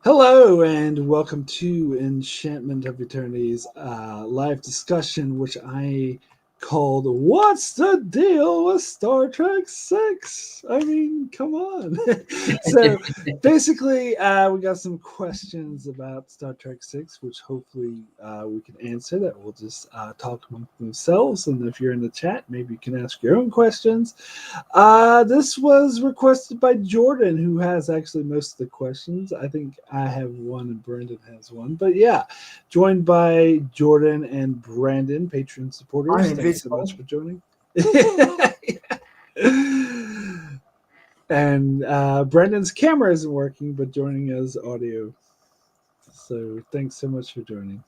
Hello and welcome to Enchantment of Eternity's live discussion, which I called "What's the Deal with Star Trek 6?" I mean, come on. So basically, we got some questions about Star Trek 6, which hopefully we can answer. That will just talk among themselves, and if you're in the chat, maybe you can ask your own questions. This was requested by Jordan, who has actually most of the questions. I think I have one and Brandon has one. But yeah, joined by Jordan and Brandon, Patreon supporters. I'm Thanks so invisible. much for joining. And Brandon's camera isn't working, but joining us audio. So thanks so much for joining.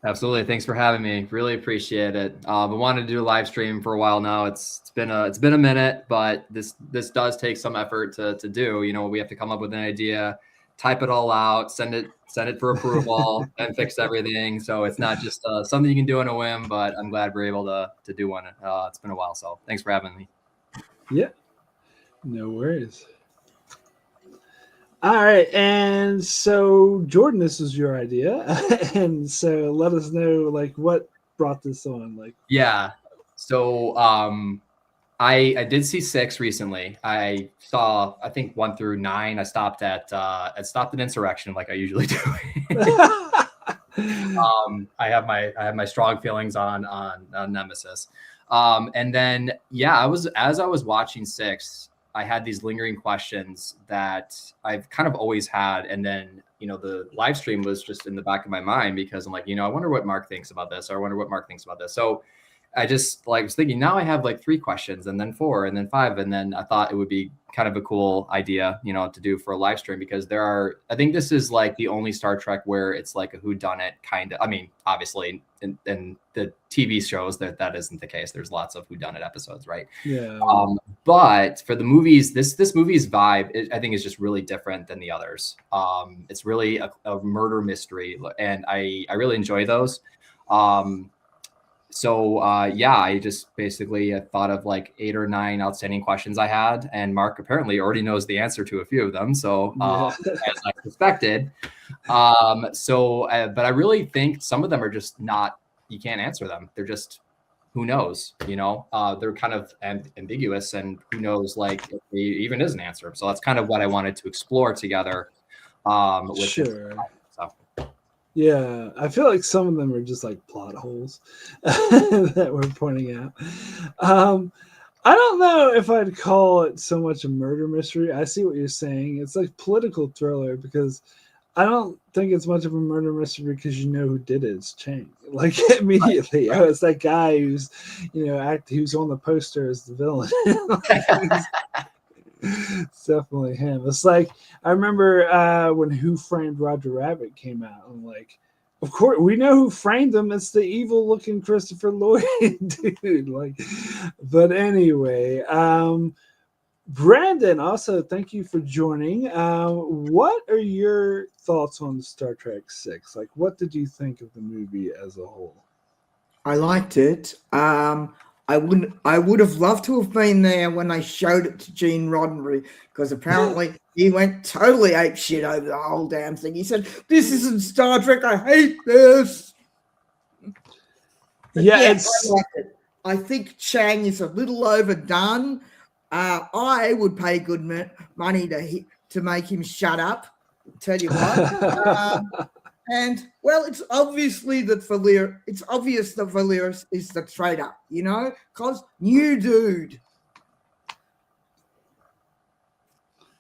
Absolutely. Thanks for having me. Really appreciate it. I wanted to do a live stream for a while now. It's been a minute, but this does take some effort to do. You know, we have to come up with an idea, type it all out, send it for approval, and fix everything. So it's not just something you can do on a whim. But I'm glad we're able to do one. It's been a while, so thanks for having me. Yeah, no worries. All right, and so Jordan, this was your idea, and so let us know like what brought this on. Like, yeah, so I did see 6 recently. I saw I think 1 through 9. I stopped at Insurrection like I usually do. I have my strong feelings on Nemesis, and then as I was watching 6. I had these lingering questions that I've kind of always had. And then, the live stream was just in the back of my mind because I'm like, I wonder what Mark thinks about this, or I wonder what Mark thinks about this. So I just was thinking now I have 3 questions and then 4 and then 5. And then I thought it would be kind of a cool idea, to do for a live stream because I think this is the only Star Trek where it's like a whodunit kind of, I mean, obviously in the TV shows that isn't the case. There's lots of whodunit episodes, right? Yeah. But for the movies, this movie's vibe, I think is just really different than the others. It's really a murder mystery and I really enjoy those. I just basically thought of 8 or 9 outstanding questions I had, and Mark apparently already knows the answer to a few of them. So as I suspected, but I really think some of them are just not. You can't answer them. They're just who knows. They're kind of ambiguous, and who knows if there even is an answer. So that's kind of what I wanted to explore together. With sure. Yeah, I feel like some of them are just plot holes that we're pointing out. I don't know if I'd call it so much a murder mystery. I see what you're saying. It's like political thriller because I don't think it's much of a murder mystery because you know who did it. It's Chang. Immediately. Oh, it's that guy who's, who's on the poster as the villain. It's definitely him. It's like I remember when Who Framed Roger Rabbit came out. I'm like, of course we know who framed him. It's the evil-looking Christopher Lloyd dude. But anyway, Brandon. Also, thank you for joining. What are your thoughts on Star Trek 6? What did you think of the movie as a whole? I liked it. I would have loved to have been there when they showed it to Gene Roddenberry because apparently he went totally apeshit over the whole damn thing. He said, "This isn't Star Trek. I hate this." I liked it. I think Chang is a little overdone. I would pay good money to make him shut up. Tell you what. And it's obviously that Valir. It's obvious that Valir is the traitor, because new dude.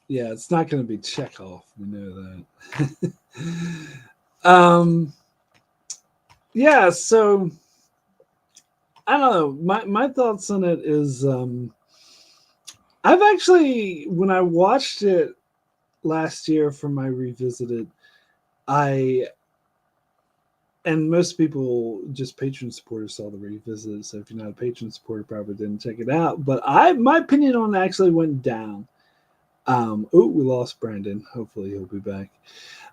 Yeah, it's not going to be Chekhov. We know that. Yeah, so I don't know. My thoughts on it is, I've actually, when I watched it last year for my revisited, and most people, just Patreon supporters, saw the revisit. So if you're not a Patreon supporter, probably didn't check it out. But my opinion on it actually went down. We lost Brandon. Hopefully he'll be back.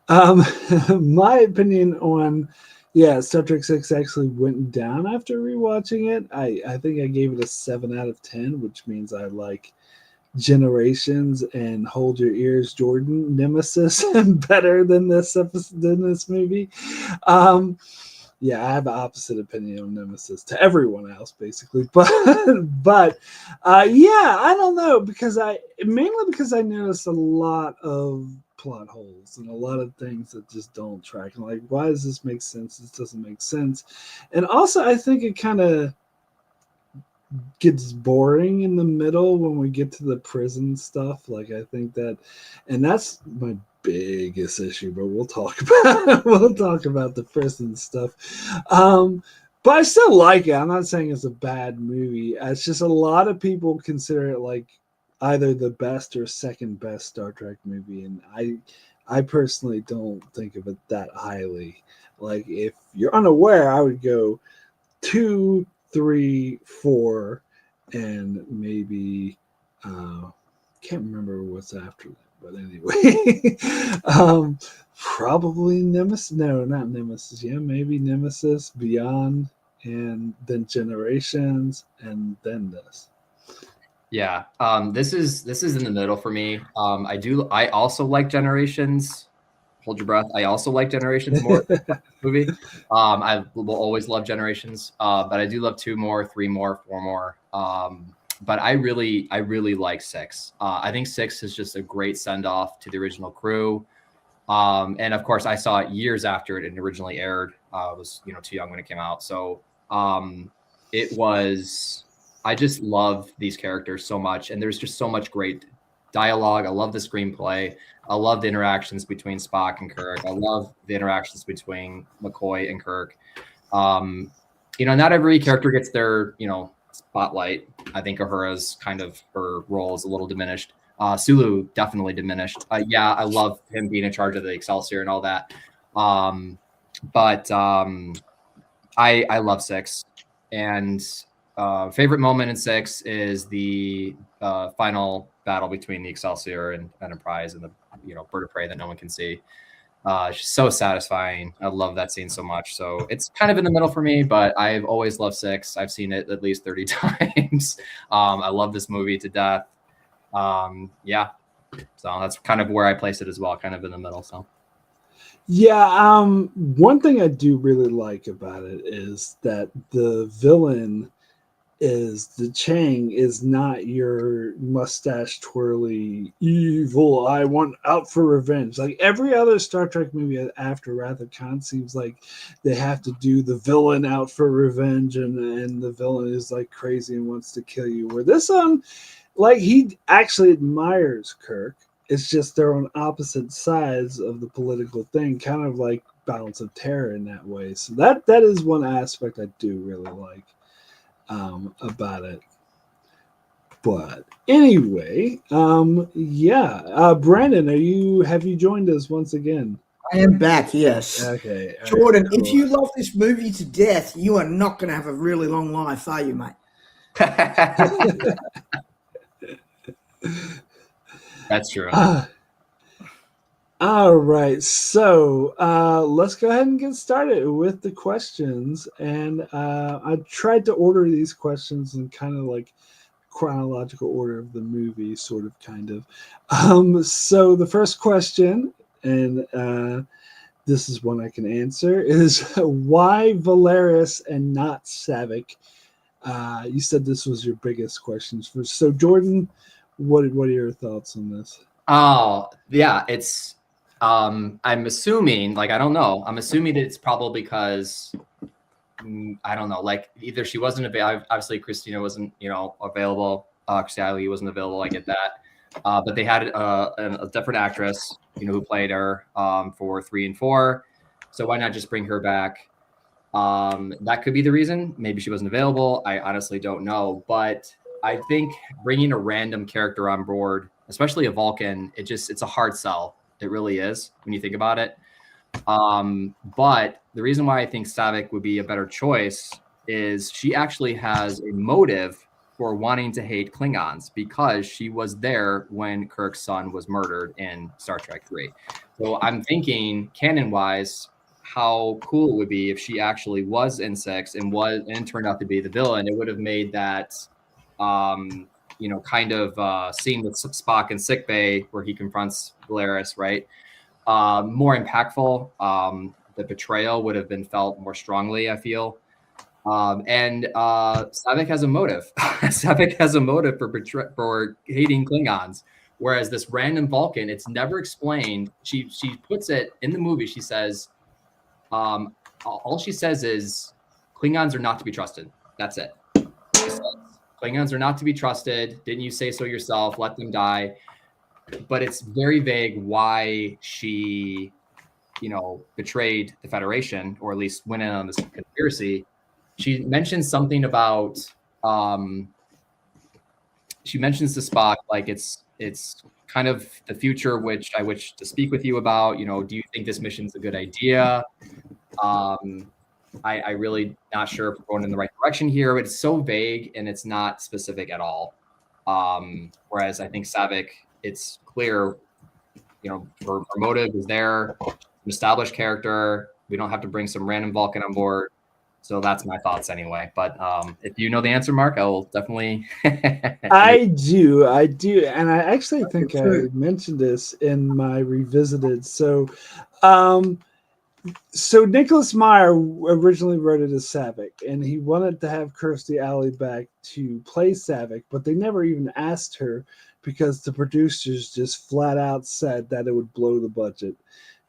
My opinion on, Star Trek 6 actually went down after rewatching it. I think I gave it a 7 out of 10, which means I like Generations and Hold Your Ears, Jordan Nemesis better than this episode, than this movie. Yeah, I have an opposite opinion on Nemesis to everyone else, basically. But yeah, I don't know, because I noticed a lot of plot holes and a lot of things that just don't track. And like, why does this make sense? This doesn't make sense. And also, I think it kind of gets boring in the middle when we get to the prison stuff. Like, I think that, and that's my biggest issue, but we'll talk about the prison stuff. But I still like it. I'm not saying it's a bad movie. It's just a lot of people consider it like either the best or second best Star Trek movie, and I personally don't think of it that highly. Like, if you're unaware, I would go 2, 3, 4, and maybe can't remember what's after that. But anyway, probably Nemesis. No, not Nemesis. Yeah, maybe Nemesis, Beyond, and then Generations, and then this. Yeah, this is in the middle for me. I also like Generations. Hold your breath. I also like Generations more than the movie. I will always love Generations, but I do love 2 more, 3 more, 4 more. But I really like 6. I think 6 is just a great send off to the original crew. And of course, I saw it years after it had originally aired. I was too young when it came out, so it was. I just love these characters so much, and there's just so much great dialogue. I love the screenplay. I love the interactions between Spock and Kirk. I love the interactions between McCoy and Kirk. Not every character gets their spotlight. I think Uhura's kind of her role is a little diminished. Sulu definitely diminished. Yeah, I love him being in charge of the Excelsior and all that. But I love 6, and favorite moment in 6 is the final battle between the Excelsior and Enterprise and the bird of prey that no one can see. It's so satisfying. I love that scene so much. So it's kind of in the middle for me, but I've always loved 6. I've seen it at least 30 times. I love this movie to death. Yeah, so that's kind of where I place it as well, kind of in the middle. So yeah, one thing I do really like about it is that the villain is the Chang is not your mustache twirly evil. I want out for revenge. Like every other Star Trek movie after Wrath of Khan seems like they have to do the villain out for revenge, and the villain is like crazy and wants to kill you. Where this one, like, he actually admires Kirk. It's just they're on opposite sides of the political thing, kind of like Balance of Terror in that way. So that is one aspect I do really like about it. But anyway, yeah. Brandon, have you joined us once again? I am back, yes. Okay. Jordan, right, cool. If you love this movie to death, you are not going to have a really long life, are you, mate? That's true. All right, so let's go ahead and get started with the questions. And I tried to order these questions in kind of like chronological order of the movie, sort of, kind of. So the first question, and this is one I can answer, is why Valeris and not Savick? You said this was your biggest questions. So Jordan, what are your thoughts on this? Oh, yeah, it's I'm assuming, like, I don't know. I'm assuming that it's probably because I don't know, like either she wasn't available. Obviously, Christina wasn't, available. Christina Ali wasn't available. I get that. But they had a different actress, who played her for 3 and 4. So why not just bring her back? That could be the reason. Maybe she wasn't available. I honestly don't know. But I think bringing a random character on board, especially a Vulcan, it's a hard sell. It really is when you think about it. But the reason why I think Savick would be a better choice is she actually has a motive for wanting to hate Klingons because she was there when Kirk's son was murdered in Star Trek 3. So I'm thinking, canon-wise, how cool it would be if she actually was in 6 and turned out to be the villain. It would have made that kind of scene with Spock in sickbay where he confronts Valeris, right? More impactful. The betrayal would have been felt more strongly, I feel. And Saavik has a motive. Saavik has a motive for hating Klingons, whereas this random Vulcan, it's never explained. She puts it in the movie. She says, all she says is Klingons are not to be trusted. That's it. She says, Klingons are not to be trusted. Didn't you say so yourself? Let them die. But it's very vague why she, betrayed the Federation, or at least went in on this conspiracy. She mentions something about she mentions to Spock like it's kind of the future which I wish to speak with you about. Do you think this mission's a good idea? I really not sure if we're going in the right direction here, but it's so vague and it's not specific at all. Whereas I think Saavik, it's clear, her motive is there, an established character. We don't have to bring some random Vulcan on board. So that's my thoughts anyway. But if you know the answer, Mark, I will definitely. I do. And I actually think I mentioned this in my revisited. So Nicholas Meyer originally wrote it as Saavik, and he wanted to have Kirstie Alley back to play Saavik, but they never even asked her because the producers just flat out said that it would blow the budget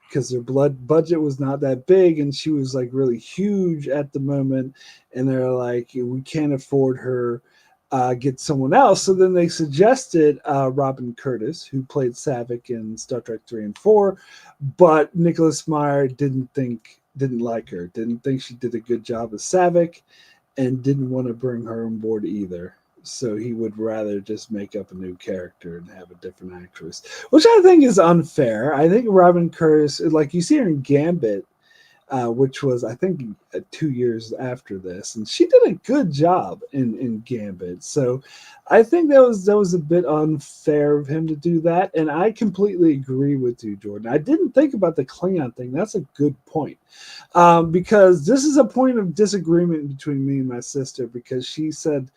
because their budget was not that big, and she was like really huge at the moment, and they're like, we can't afford her. Get someone else. So then they suggested Robin Curtis, who played Saavik in Star Trek 3 and 4, but Nicholas Meyer didn't like her, didn't think she did a good job as Saavik, and didn't want to bring her on board either. So he would rather just make up a new character and have a different actress, which I think is unfair. I think Robin Curtis, like you see her in Gambit, which was, I think, 2 years after this, and she did a good job in Gambit. So I think that was a bit unfair of him to do that, and I completely agree with you, Jordan. I didn't think about the Klingon thing. That's a good point, because this is a point of disagreement between me and my sister, because she said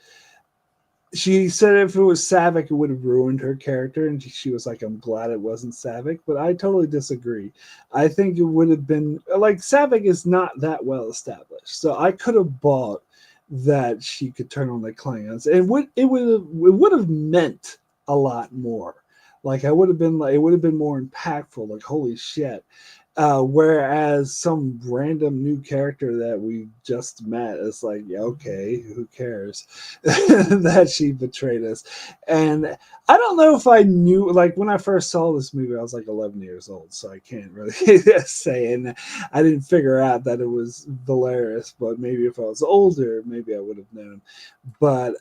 if it was Saavik, it would have ruined her character. And she was like, I'm glad it wasn't Saavik. But I totally disagree. I think it would have been, like, Saavik is not that well established. So I could have bought that she could turn on the Klingons. And it would have meant a lot more. Like, it would have been more impactful. Like, holy shit. Whereas some random new character that we just met is like, yeah, okay, who cares that she betrayed us? And I don't know if I knew, like, when I first saw this movie, I was like 11 years old, so I can't really say. And I didn't figure out that it was Valeris, but maybe if I was older, maybe I would have known. But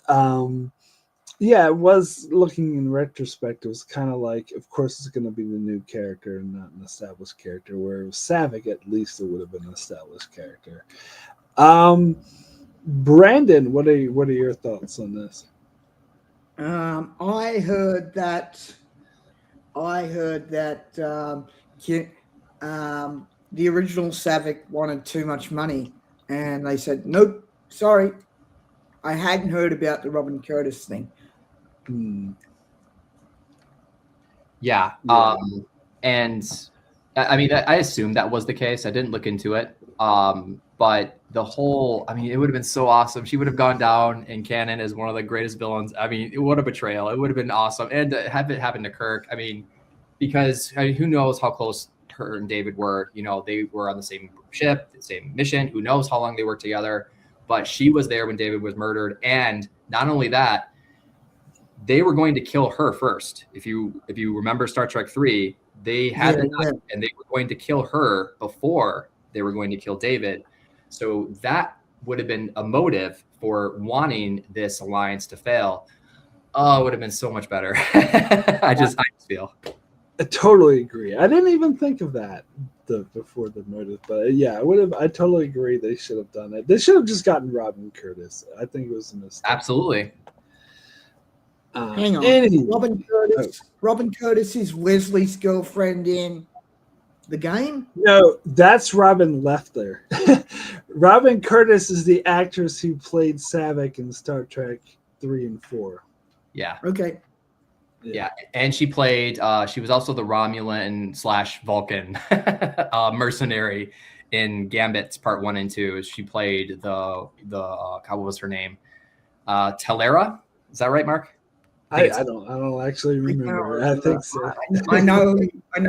yeah, it was, looking in retrospect, it was kind of like, of course, it's going to be the new character and not an established character. Where it was Saavik, at least it would have been an established character. Brandon, what are your thoughts on this? I heard that the original Saavik wanted too much money, and they said, nope, sorry. I hadn't heard about the Robin Curtis thing. Yeah. And I mean, I assumed that was the case. I didn't look into it. But the whole, I mean, it would have been so awesome. She would have gone down in canon as one of the greatest villains. I mean, what a betrayal. It would have been awesome. And to have it happen to Kirk, I mean, because who knows how close her and David were. They were on the same ship, the same mission. Who knows how long they worked together. But she was there when David was murdered. And not only that, they were going to kill her first. If you remember Star Trek 3, they had and they were going to kill her before they were going to kill David. So that would have been a motive for wanting this alliance to fail. Oh, it would have been so much better. I just feel. I totally agree. I didn't even think of that before the motive, but yeah, I totally agree. They should have done it. They should have just gotten Robin Curtis. I think it was a mistake. Absolutely. Hang on. Robin Curtis is Wesley's girlfriend in the game? No, that's Robin Leffler. Robin Curtis is the actress who played Saavik in Star Trek 3 and 4. Yeah. Okay. Yeah. And she played, she was also the Romulan / Vulcan mercenary in Gambit's part 1 and 2. She played the what was her name? Telera. Is that right, Mark? I don't actually remember. I think so. I know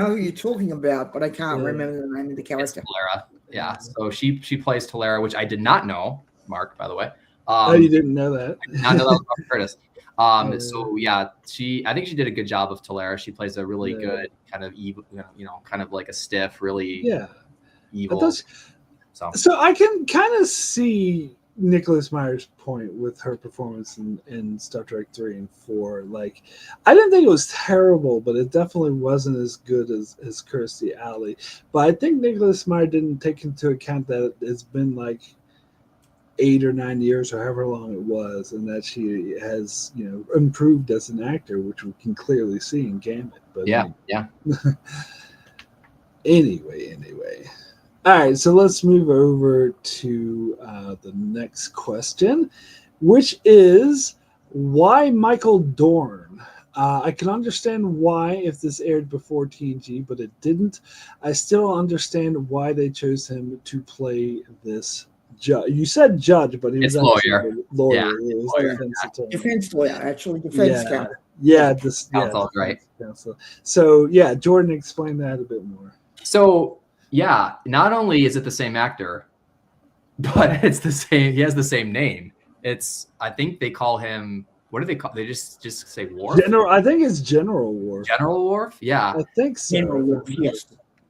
who you're talking about, but I can't remember the name of the character. Telera. Yeah. So she plays Telera, which I did not know, Mark, by the way. Oh, you didn't know that? I did not know that was Robert Curtis. So yeah, I think she did a good job of Telera. She plays a really good kind of evil, kind of like a stiff, really evil. So I can kind of see Nicholas Meyer's point with her performance in Star Trek 3 and 4. Like, I didn't think it was terrible, but it definitely wasn't as good as Kirstie Alley. But I think Nicholas Meyer didn't take into account that it's been like 8 or 9 years or however long it was, and that she has improved as an actor, which we can clearly see in Gambit. But anyway. All right, so let's move over to the next question, which is why Michael Dorn? I can understand why if this aired before TNG, but it didn't. I still understand why they chose him to play this judge. You said judge, but he was actually lawyer. Lawyer. Yeah, it was lawyer. defense attorney. Defense lawyer, actually, defense counsel. Counsel, right? Counsel. So Jordan, explain that a bit more. So not only is it the same actor, but it's the same. He has the same name. I think they call him. What do they call? They just say Worf. I think it's General Worf. General Worf. Yeah. I think so. General Worf. Yes.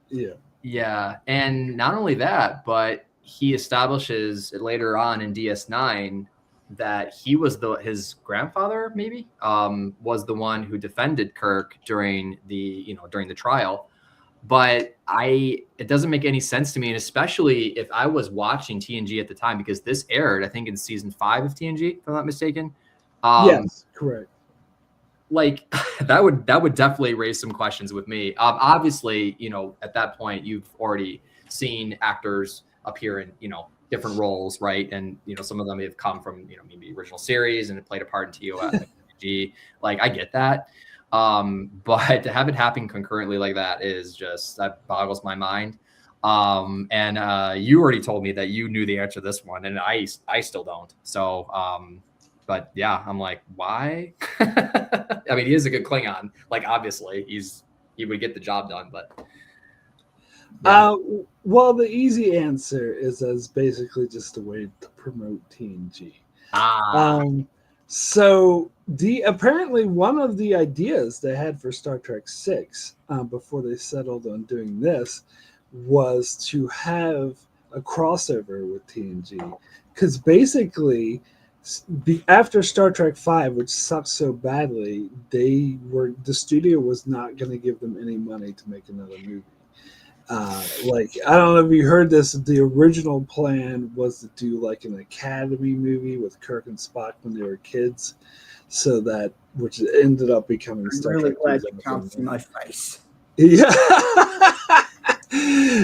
Yeah. Yeah, and not only that, but he establishes later on in DS9 that he was his grandfather, maybe, was the one who defended Kirk during the trial. But it doesn't make any sense to me, and especially if I was watching TNG at the time, because this aired, I think, in season 5 of TNG, if I'm not mistaken. Yes, correct. Like that would definitely raise some questions with me. Obviously, at that point, you've already seen actors appear in different roles, right? And some of them have come from maybe original series and played a part in TNG. Like, I get that. But to have it happen concurrently like that that boggles my mind. And you already told me that you knew the answer to this one, and I still don't. So, but yeah, I'm like, why? I mean, he is a good Klingon. Like, obviously, he would get the job done, but. Yeah. Well, the easy answer is as basically just a way to promote TNG. So apparently one of the ideas they had for Star Trek 6 before they settled on doing this was to have a crossover with TNG, because basically after Star Trek 5, which sucked so badly, the studio was not going to give them any money to make another movie. Like, I don't know if you heard this, the original plan was to do like an Academy movie with Kirk and Spock when they were kids, which ended up becoming Star Trek. I'm really glad you can't see my face. Yeah.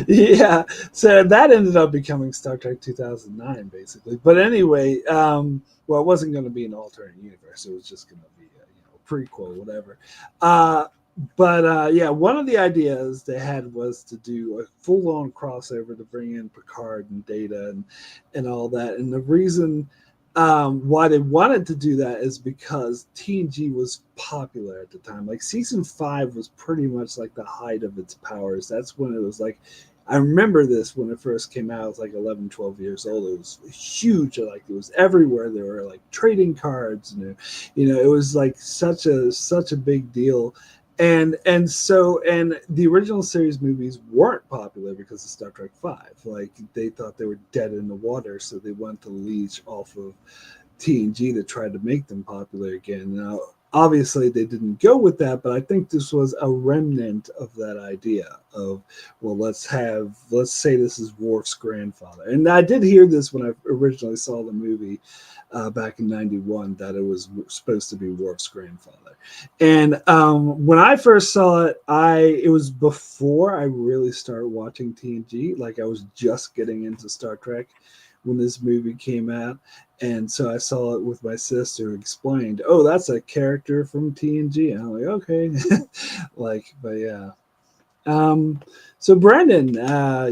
Yeah. So that ended up becoming Star Trek 2009, basically. But anyway, it wasn't going to be an alternate universe. It was just going to be a prequel, whatever. But one of the ideas they had was to do a full-on crossover to bring in Picard and Data and all that. And the reason why they wanted to do that is because TNG was popular at the time. Like, season 5 was pretty much like the height of its powers. That's when it was like, I remember this when it first came out. I was like 11, 12 years old. It was huge. Like, it was everywhere. There were like trading cards, and it was like such a big deal. And the original series movies weren't popular because of Star Trek 5. Like, they thought they were dead in the water, so they wanted to leech off of TNG to try to make them popular again. Now, obviously, they didn't go with that, but I think this was a remnant of that idea of, well, let's say this is Worf's grandfather. And I did hear this when I originally saw the movie back in 91, that it was supposed to be Worf's grandfather. And when I first saw it, it was before I really started watching TNG. Like, I was just getting into Star Trek when this movie came out. And so I saw it with my sister, who explained, "Oh, that's a character from TNG." And I'm like, "Okay," but yeah. So Brandon,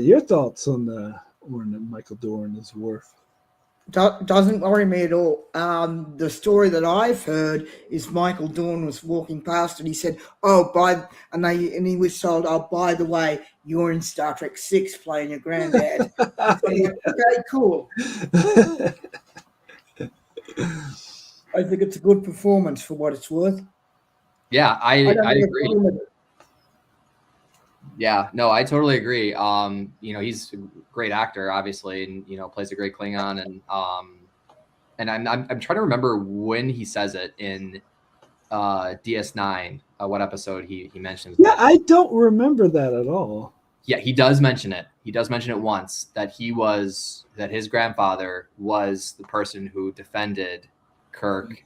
your thoughts on the Michael Dorn as Worf? Doesn't worry me at all. The story that I've heard is Michael Dorn was walking past and he said, "Oh, and he was told, oh, by the way, you're in Star Trek 6 playing your granddad." So I'm like, okay, cool. I think it's a good performance for what it's worth. Yeah, I agree. With it. Yeah, no, I totally agree. He's a great actor, obviously, and plays a great Klingon, and I'm trying to remember when he says it in DS9, what episode he mentions. Yeah, I don't remember that at all. Yeah, he does mention it. He does mention it once that his grandfather was the person who defended Kirk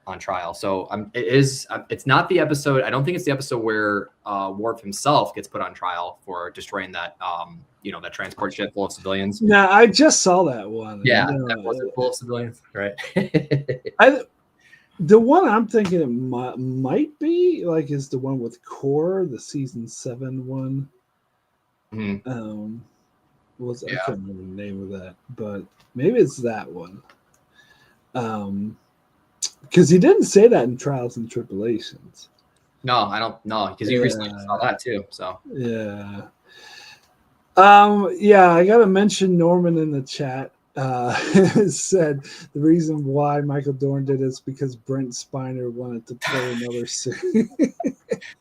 on trial. So it's not the episode. I don't think it's the episode where Worf himself gets put on trial for destroying that that transport ship full of civilians. Yeah, I just saw that one. Yeah, that wasn't full of civilians, right? The one I'm thinking it might be is the one with Core, the season 7 one. Mm-hmm. I can't remember the name of that, but maybe it's that one. Because he didn't say that in Trials and Tribulations. No, I don't know, because you recently saw that too. So yeah. I gotta mention Norman in the chat said the reason why Michael Dorn did it is because Brent Spiner wanted to play another suit.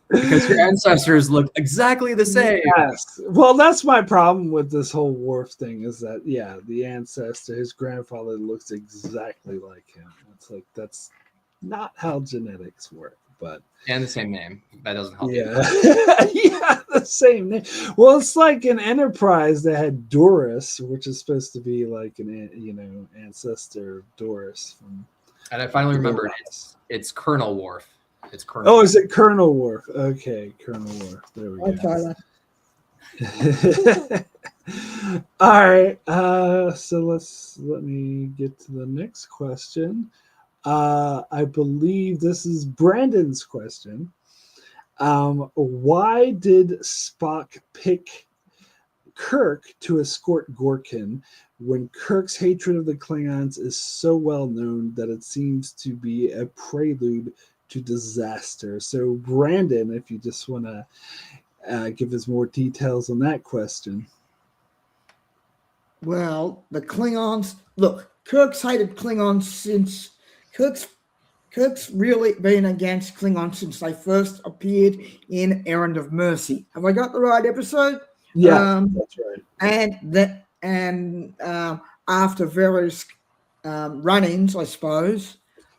Because your ancestors look exactly the same. Yes. Well, that's my problem with this whole Worf thing is that, the ancestor, his grandfather looks exactly like him. It's like, that's not how genetics work. And the same name. That doesn't help. Yeah. Yeah, the same name. Well, it's like an Enterprise that had Doris, which is supposed to be like an ancestor of Doris. And I finally remembered it's Colonel Worf. It's Colonel. Oh, is it Colonel Worf? Okay, Colonel Worf. There we go. All right. So let me get to the next question. I believe this is Brandon's question. Why did Spock pick Kirk to escort Gorkin when Kirk's hatred of the Klingons is so well known that it seems to be a prelude to disaster? So, Brandon, if you just want to give us more details on that question. Well, the Klingons, look, Kirk's hated Klingons since Kirk's really been against Klingons since they first appeared in Errand of Mercy. Have I got the right episode? Yeah, that's right. And after various run-ins, I suppose,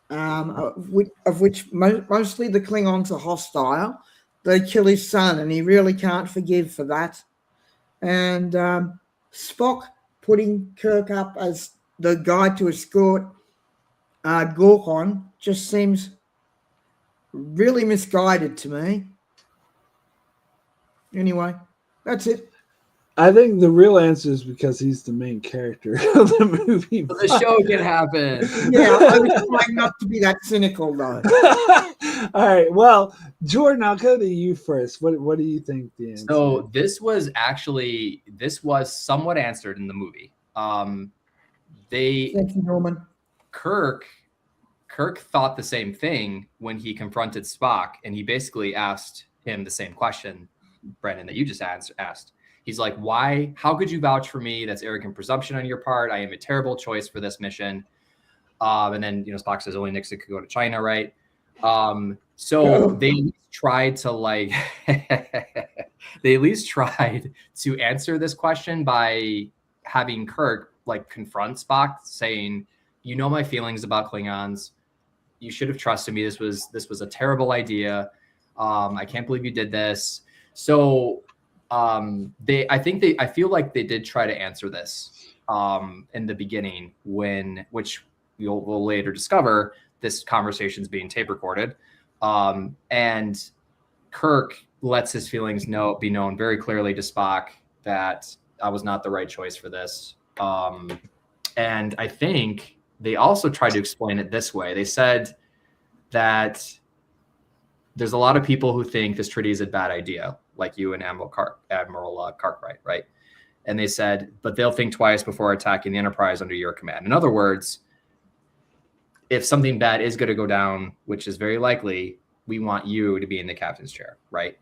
of which mostly the Klingons are hostile, they kill his son, and he really can't forgive for that. And Spock putting Kirk up as the guy to escort Gorkon just seems really misguided to me. Anyway, that's it. I think the real answer is because he's the main character of the movie. But the show can happen. Yeah, I was trying not to be that cynical, though. All right. Well, Jordan, I'll go to you first. What do you think the answer? So this was somewhat answered in the movie. Thank you, Norman. Kirk thought the same thing when he confronted Spock, and he basically asked him the same question, Brendan, that you just asked. He's like, why? How could you vouch for me? That's arrogant presumption on your part. I am a terrible choice for this mission. And then Spock says only Nixon could go to China, right? So they tried to they at least tried to answer this question by having Kirk confront Spock, saying, my feelings about Klingons. You should have trusted me. This was a terrible idea. I can't believe you did this. So I feel like they did try to answer this in the beginning, which we'll later discover this conversation's being tape recorded. And Kirk lets his feelings be known very clearly to Spock that I was not the right choice for this. And I think they also tried to explain it this way. They said that there's a lot of people who think this treaty is a bad idea, like you and Admiral Cartwright, right? And they said, but they'll think twice before attacking the Enterprise under your command. In other words, if something bad is going to go down, which is very likely, we want you to be in the captain's chair, right?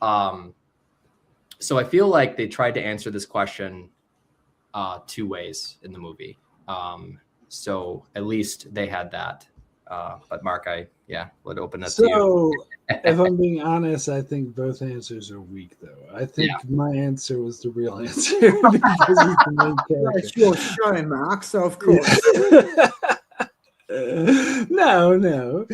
So I feel like they tried to answer this question two ways in the movie. So at least they had that. But Mark, I would open up to you. So if I'm being honest, I think both answers are weak, though. I think my answer was the real answer because he's the main character. It's your show, Mark, so of course. No.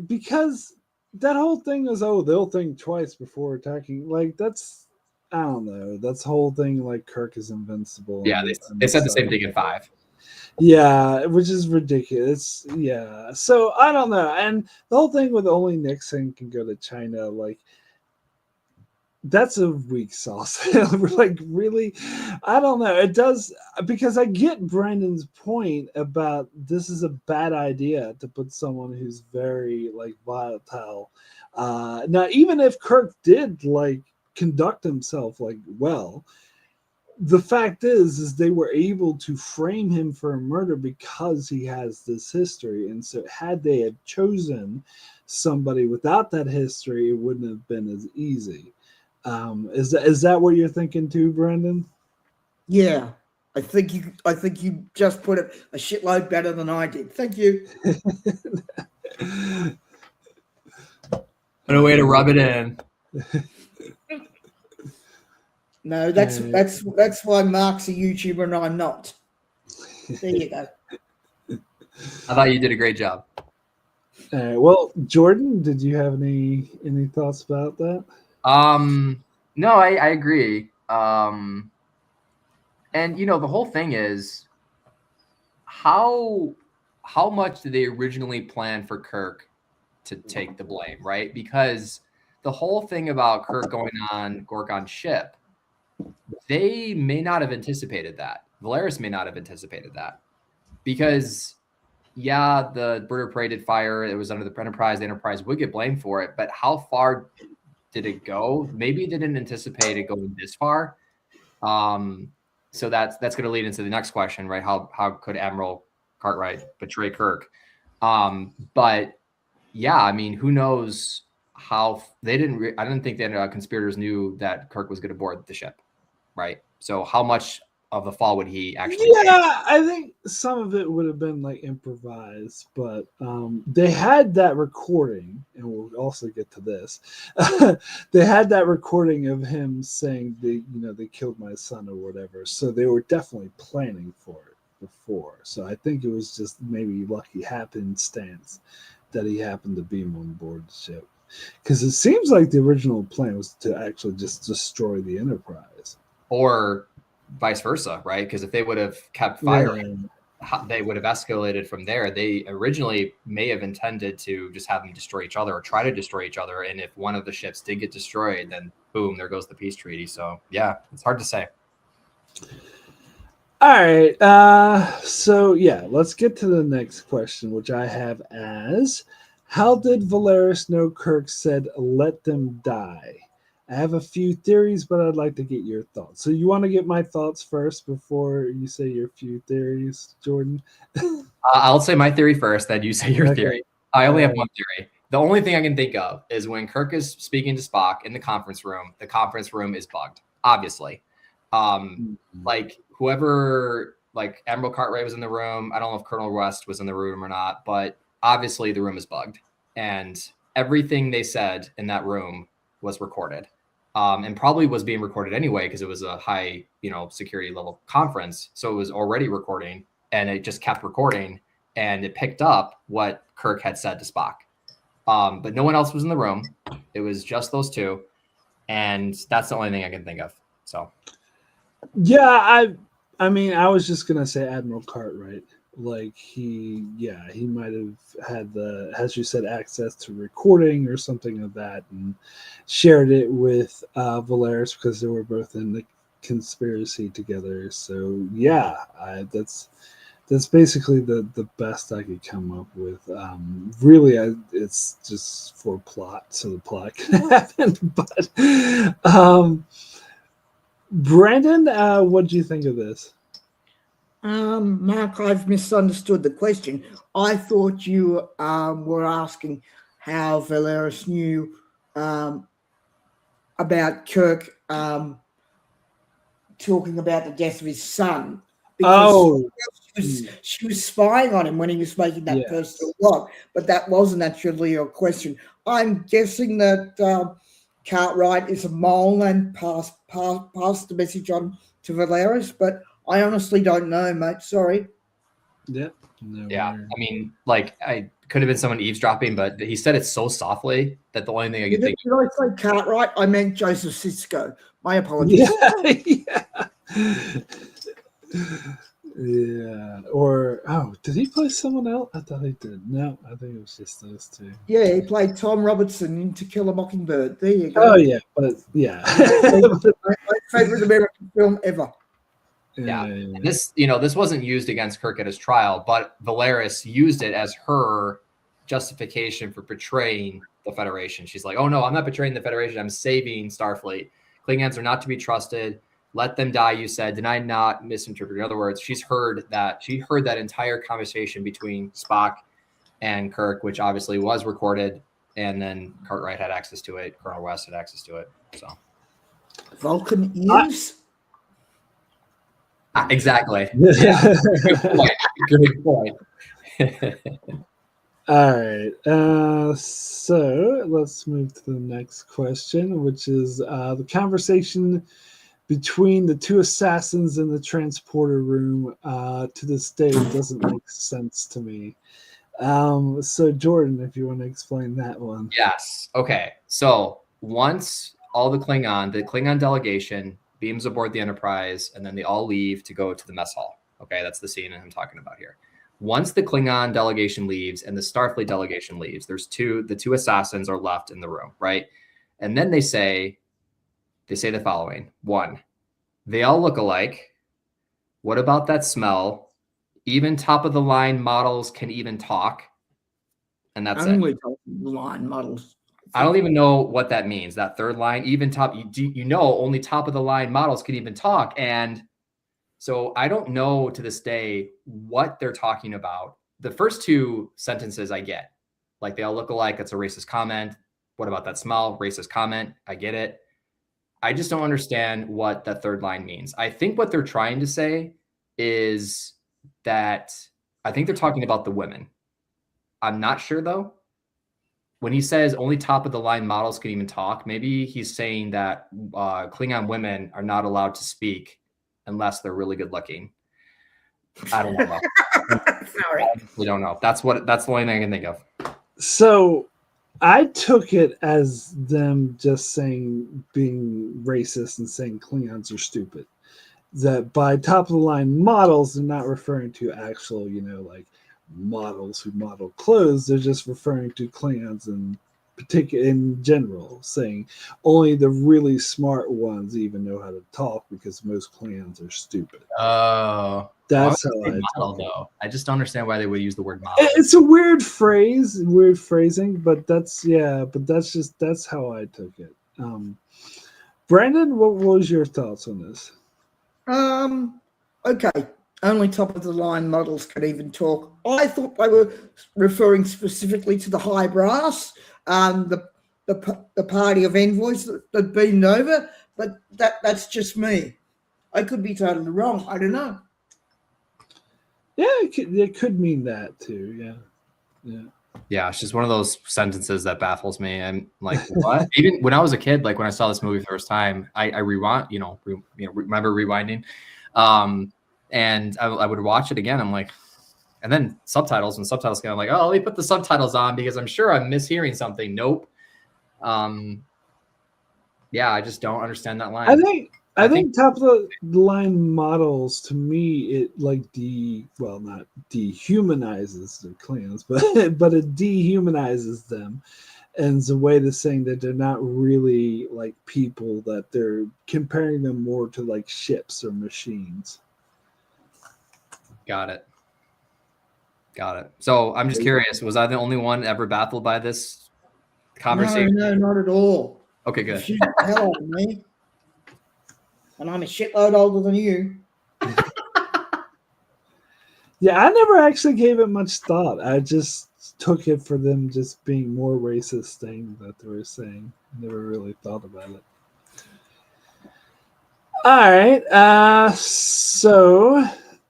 Because that whole thing was, they'll think twice before attacking. Like, that's, I don't know. That's the whole thing, like, Kirk is invincible. Yeah, they said the same thing in 5. Yeah, which is ridiculous. Yeah. So I don't know. And the whole thing with only Nixon can go to China, like, that's a weak sauce. Like, really? I don't know. It does, because I get Brandon's point about this is a bad idea to put someone who's very, like, volatile. Now, even if Kirk did, like, conduct himself, like, well, the fact is they were able to frame him for a murder because he has this history. And so had they had chosen somebody without that history, it wouldn't have been as easy. Is that what you're thinking too, Brendan? Yeah. I think you just put it a shitload better than I did. Thank you. What a way to rub it in. No, that's why Mark's a YouTuber and I'm not. There you go. I thought you did a great job. Well, Jordan, did you have any thoughts about that? No, I agree. And the whole thing is how much did they originally plan for Kirk to take the blame, right? Because the whole thing about Kirk going on Gorgon's ship, they may not have anticipated that. Valeris may not have anticipated that. Because, the bird of prey did fire. It was under the Enterprise. The Enterprise would get blamed for it. But how far did it go? Maybe they didn't anticipate it going this far. So that's going to lead into the next question, right? How could Admiral Cartwright betray Kirk? But I mean, who knows how they didn't? I didn't think that conspirators knew that Kirk was going to board the ship, right? So how much of the fall would he actually? Yeah, I think some of it would have been like improvised, but they had that recording, and we'll also get to this. They had that recording of him saying they killed my son or whatever, so they were definitely planning for it before. So I think it was just maybe lucky happenstance that he happened to be on board the ship, because it seems like the original plan was to actually just destroy the Enterprise, or vice versa, right? Because if they would have kept firing, they would have escalated from there. They originally may have intended to just have them destroy each other or try to destroy each other. And if one of the ships did get destroyed, then boom, there goes the peace treaty. So it's hard to say. All right. Let's get to the next question, which I have as, how did Valeris know Kirk said, "Let them die"? I have a few theories, but I'd like to get your thoughts. So you want to get my thoughts first before you say your few theories, Jordan? I'll say my theory first, then you say your theory. I only have one theory. The only thing I can think of is when Kirk is speaking to Spock in the conference room is bugged, obviously. Like whoever, like Admiral Cartwright was in the room. I don't know if Colonel West was in the room or not, but obviously the room is bugged. And everything they said in that room was recorded. And probably was being recorded anyway because it was a high, security level conference. So it was already recording, and it just kept recording, and it picked up what Kirk had said to Spock. But no one else was in the room. It was just those two, and that's the only thing I can think of. So, yeah, I mean, I was just gonna say Admiral Cartwright. like he might have had the, as you said, access to recording or something of that, and shared it with Valeris because they were both in the conspiracy together. So yeah, that's basically the best I could come up with. Really, it's just for plot, so the plot can happen. But Brandon, what do you think of this? Mark, I've misunderstood the question. I thought you were asking how Valeris knew about Kirk talking about the death of his son. Because she was spying on him when he was making that personal log, but that wasn't actually your question. I'm guessing that Cartwright is a mole and passed the message on to Valeris, but I honestly don't know, mate. Sorry. Yeah. I mean, like, I could have been someone eavesdropping, but he said it so softly that the only thing I could think. Did I say Cartwright? I meant Joseph Sisko. My apologies. Yeah. Or did he play someone else? I thought he did. No, I think it was just those two. Yeah, he played Tom Robertson in To Kill a Mockingbird. There you go. Oh yeah, but yeah. My favorite American film ever. Yeah. This wasn't used against Kirk at his trial, but Valeris used it as her justification for betraying the Federation. She's like, "Oh no, I'm not betraying the Federation. I'm saving Starfleet. Klingons are not to be trusted. Let them die, you said. Did I not misinterpret?" In other words, she heard that entire conversation between Spock and Kirk, which obviously was recorded, and then Cartwright had access to it. Colonel West had access to it. So Vulcan ears? Exactly. Yeah. Good point. All right. So let's move to the next question, which is the conversation between the two assassins in the transporter room. To this day, doesn't make sense to me. So Jordan, if you want to explain that one. Yes. Okay. So once all the Klingon delegation beams aboard the Enterprise, and then they all leave to go to the mess hall. Okay, that's the scene I'm talking about here. Once the Klingon delegation leaves and the Starfleet delegation leaves, the two assassins are left in the room, right? And then they say the following. 1, they all look alike. What about that smell? Even top of the line models can even talk. And that's only top of the line models. I don't even know what that means. That third line, even top, only top of the line models can even talk. And so I don't know to this day what they're talking about. The first two sentences I get, like they all look alike. It's a racist comment. What about that smell? Racist comment. I get it. I just don't understand what that third line means. I think what they're trying to say is that I think they're talking about the women. I'm not sure though. When he says only top of the line models can even talk, maybe he's saying that Klingon women are not allowed to speak unless they're really good looking. I don't know. Sorry. We don't know. That's the only thing I can think of. So I took it as them just being racist and saying Klingons are stupid. That by top of the line models, they're not referring to actual, like models who model clothes. They're just referring to Klingons in general, saying only the really smart ones even know how to talk because most Klingons are stupid. Oh, that's how I model though. I just don't understand why they would use the word model. It's a weird phrasing, but that's how I took it. Brandon, what was your thoughts on this? Okay. Only top of the line models can even talk. I thought they were referring specifically to the high brass, the party of envoys that beamed over, but that's just me. I could be totally wrong. I don't know. Yeah, it could mean that too. Yeah. Yeah, it's just one of those sentences that baffles me. I'm like, what? Even when I was a kid, like when I saw this movie the first time, I rewind, remember rewinding. And I would watch it again. I'm like, and then subtitles came. I'm like, oh, let me put the subtitles on because I'm sure I'm mishearing something. Nope. Yeah, I just don't understand that line. I think top of the line models, to me, it like not dehumanizes the clans, but but it dehumanizes them, and it's a way to saying that they're not really like people, that they're comparing them more to like ships or machines. Got it. So I'm just curious, was I the only one ever baffled by this conversation? No, not at all. Okay, good. You shoot the hell out of me. And I'm a shitload older than you. Yeah, I never actually gave it much thought. I just took it for them just being more racist thing that they were saying. I never really thought about it. All right. So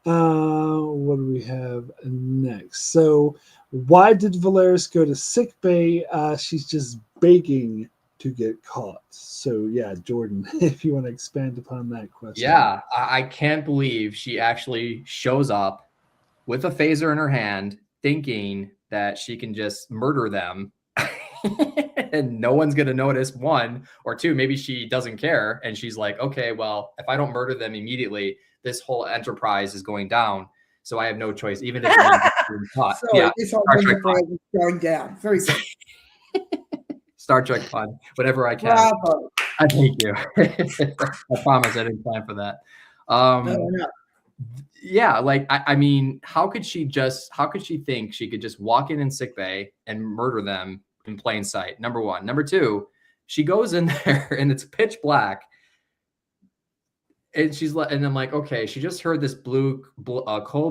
what do we have next? So why did Valeris go to sickbay? She's just begging to get caught. So yeah, Jordan, if you want to expand upon that question. Yeah, I can't believe she actually shows up with a phaser in her hand, thinking that she can just murder them and no one's going to notice. One, or two, maybe she doesn't care. And she's like, okay, well, if I don't murder them immediately, this whole enterprise is going down. So I have no choice, even if I'm caught. Sorry, yeah, this whole enterprise is going down. Very good. Star Trek pun, whatever I can. Bravo. I thank you. I promise I didn't plan for that. No. Yeah, like I mean, how could she think she could just walk in sickbay and murder them in plain sight? Number one. Number two, she goes in there and it's pitch black. And and I'm like, okay, she just heard this cold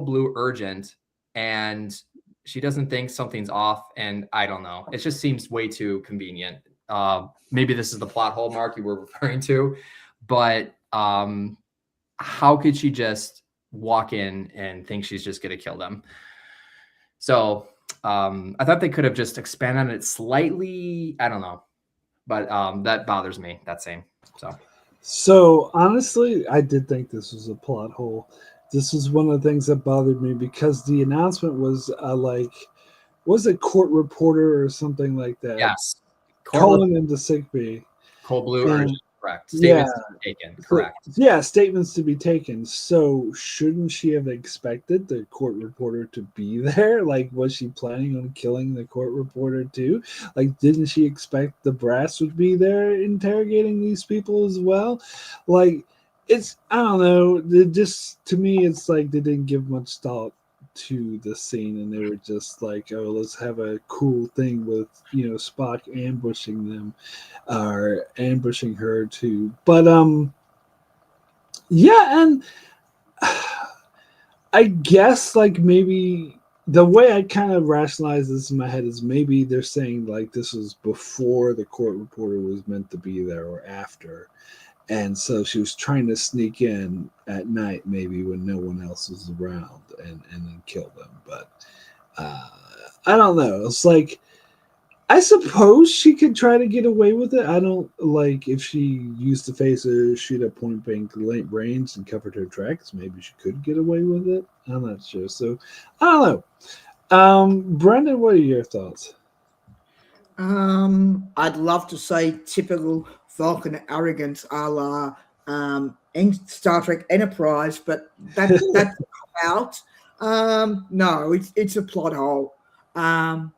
blue urgent, and she doesn't think something's off. And I don't know. It just seems way too convenient. Maybe this is the plot hole, Mark, you were referring to, but how could she just walk in and think she's just going to kill them? So I thought they could have just expanded on it slightly. I don't know, but that bothers me, that same. So honestly, I did think this was a plot hole. This was one of the things that bothered me, because the announcement was was it court reporter or something like that? Yes. Calling into sickbay. Cold blue urgent, correct. Statements to be taken, correct. Yeah, statements to be taken. So shouldn't she have expected the court reporter to be there? Like, was she planning on killing the court reporter too? Like, didn't she expect the brass would be there interrogating these people as well? Like, I don't know. To me, it's like they didn't give much thought to the scene, and they were just like, oh, let's have a cool thing with Spock ambushing them, or ambushing her too. But yeah, and I guess like maybe the way I kind of rationalize this in my head is maybe they're saying like this was before the court reporter was meant to be there, or after. And so she was trying to sneak in at night, maybe when no one else was around, and then kill them. But I don't know. It's like, I suppose she could try to get away with it. I don't like if she used the phaser, shoot at point blank range and covered her tracks. Maybe she could get away with it. I'm not sure. So I don't know. Brendan, what are your thoughts? I'd love to say typical Vulcan arrogance a la Star Trek Enterprise, but that's out. No, it's a plot hole. I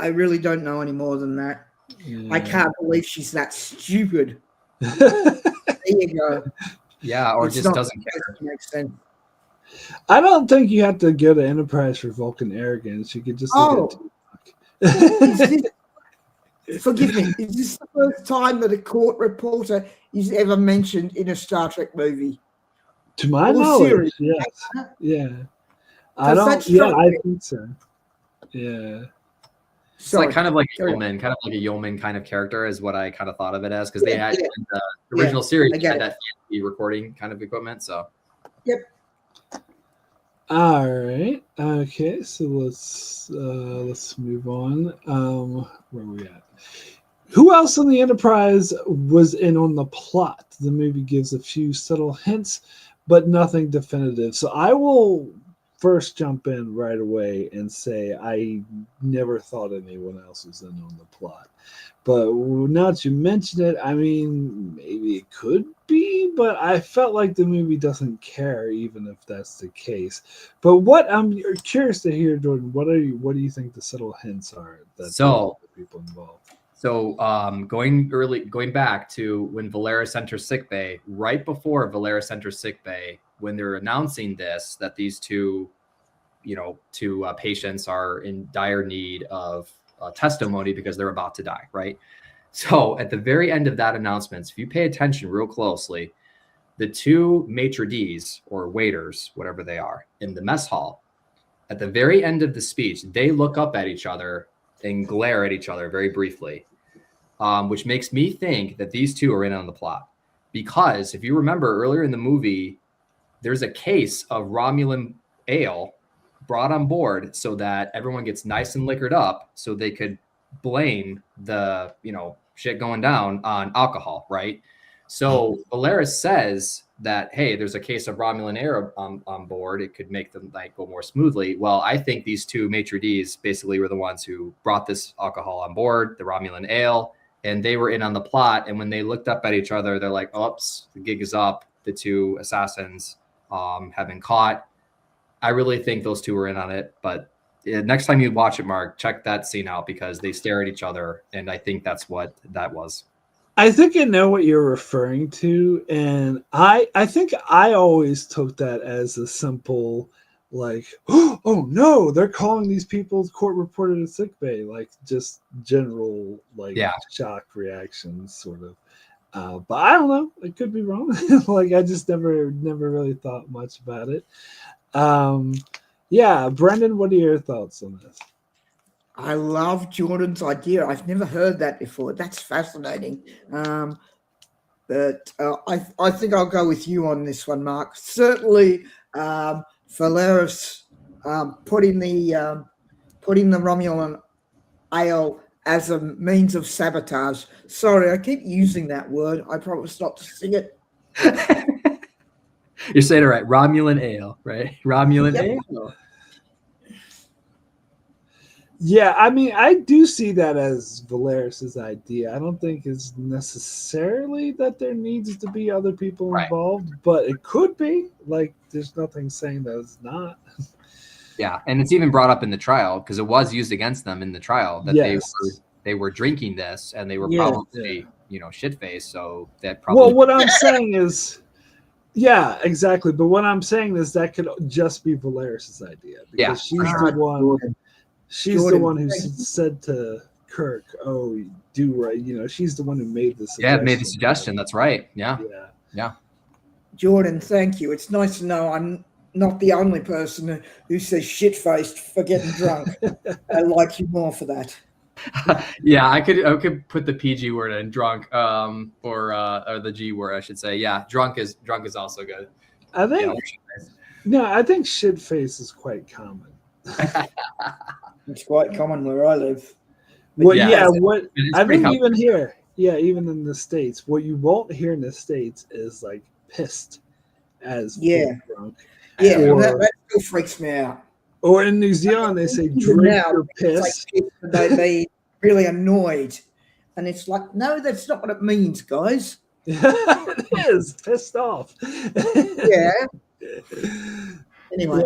really don't know any more than that. Yeah. I can't believe she's that stupid. There you go. Yeah, or just doesn't care. Makes sense. I don't think you have to go to Enterprise for Vulcan arrogance. You could just look at Forgive me, is this the first time that a court reporter is ever mentioned in a Star Trek movie? To my knowledge, yes. Yeah. I think so. Yeah. It's like kind of like a yeoman kind of character is what I kind of thought of it as, because they had the original series had that fancy recording kind of equipment. So. Yep. All right. Okay. So let's move on. Where are we at? Who else on the Enterprise was in on the plot? The movie gives a few subtle hints, but nothing definitive. So I will first jump in right away and say I never thought anyone else was in on the plot. But now that you mention it, I mean, maybe it could be, but I felt like the movie doesn't care, even if that's the case. But what I'm curious to hear, Jordan. What do you think the subtle hints are that So the people involved? So going back to when Valeris enters sickbay, right before Valeris enters sickbay, when they're announcing this, that these two patients are in dire need of testimony because they're about to die, right? So at the very end of that announcement, if you pay attention real closely, the two maitre d's or waiters, whatever they are, in the mess hall, at the very end of the speech, they look up at each other and glare at each other very briefly. Which makes me think that these two are in on the plot. Because if you remember earlier in the movie, there's a case of Romulan ale brought on board so that everyone gets nice and liquored up so they could blame the, shit going down on alcohol, right? So Valeris says that, hey, there's a case of Romulan ale on board. It could make the night go more smoothly. Well, I think these two maitre d's basically were the ones who brought this alcohol on board, the Romulan ale, and they were in on the plot. And when they looked up at each other, they're like, oops, the gig is up. The two assassins have been caught. I really think those two were in on it. But next time you watch it, Mark, check that scene out because they stare at each other. And I think that's what that was. I think I know what you're referring to. And I think I always took that as a simple, like, oh no, they're calling these people court reported at sickbay, like just general shock reactions, sort of. But I don't know, it could be wrong. Like I just never really thought much about it. Yeah, Brendan, what are your thoughts on this? I love Jordan's idea. I've never heard that before. That's fascinating. But I think I'll go with you on this one, Mark. Certainly, Valeris putting the Romulan ale as a means of sabotage. Sorry, I keep using that word. I promise not to sing it. You're saying it right. Romulan ale, right? Romulan ale. Yeah, I mean, I do see that as Valeris's idea. I don't think it's necessarily that there needs to be other people involved, but it could be. Like, there's nothing saying that it's not. Yeah, and it's even brought up in the trial because it was used against them in the trial that they were drinking this and they were probably shit faced. So that probably. Well, what I'm saying is. Yeah, exactly. But what I'm saying is that could just be Valeris's idea because she's the one. She's the one who said to Kirk, "Oh, do right." She's the one who made the suggestion. Yeah, made the suggestion. That's right. Yeah. Jordan, thank you. It's nice to know I'm not the only person who says shit-faced for getting drunk. I like you more for that. Yeah, I could put the PG word in drunk, or the G word, I should say. Yeah, drunk is also good. I think. No, I think shit face is quite common. It's quite common where I live. Well, I think even here, even in the States, what you won't hear in the States is like pissed as drunk. Yeah, that still freaks me out. Or in New Zealand, they say drink your piss. Like they really annoyed. And it's like, no, that's not what it means, guys. It is. Pissed off. Yeah. Anyway,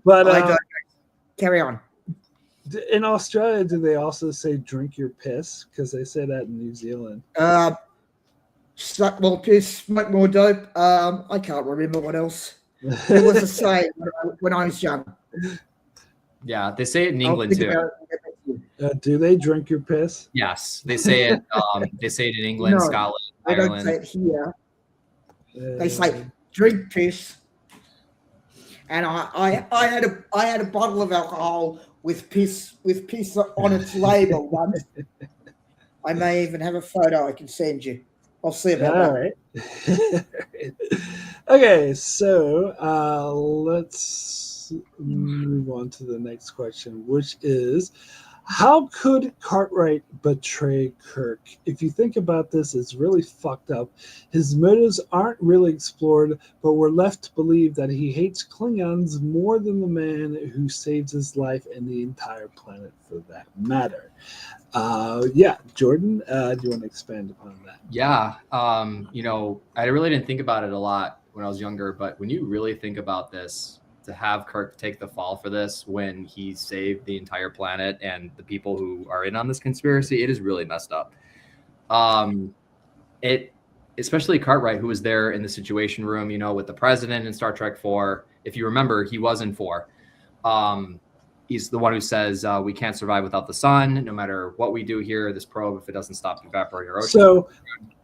but carry on. In Australia, do they also say drink your piss? Because they say that in New Zealand. Suck more piss, smoke more dope. I can't remember what else. There was a saying when I was young. Yeah, they say it in England too. Do they drink your piss? Yes, they say it. They say it in England, Scotland, Ireland. They don't say it here. They say drink piss. And I had a bottle of alcohol with piss on its label once. I may even have a photo I can send you. I'll see about that. All right. Okay, so let's move on to the next question, which is, How could Cartwright betray Kirk? If you think about this, it's really fucked up. His motives aren't really explored, but we're left to believe that he hates Klingons more than the man who saved his life and the entire planet for that matter. Yeah, Jordan, do you want to expand upon that? Yeah. I really didn't think about it a lot when I was younger, but when you really think about this, to have Kirk take the fall for this when he saved the entire planet and the people who are in on this conspiracy, it is really messed up. It, especially Cartwright, who was there in the Situation Room, with the president in Star Trek 4. If you remember, he was in 4. He's the one who says we can't survive without the sun. No matter what we do here, this probe, if it doesn't stop evaporating our ocean. So,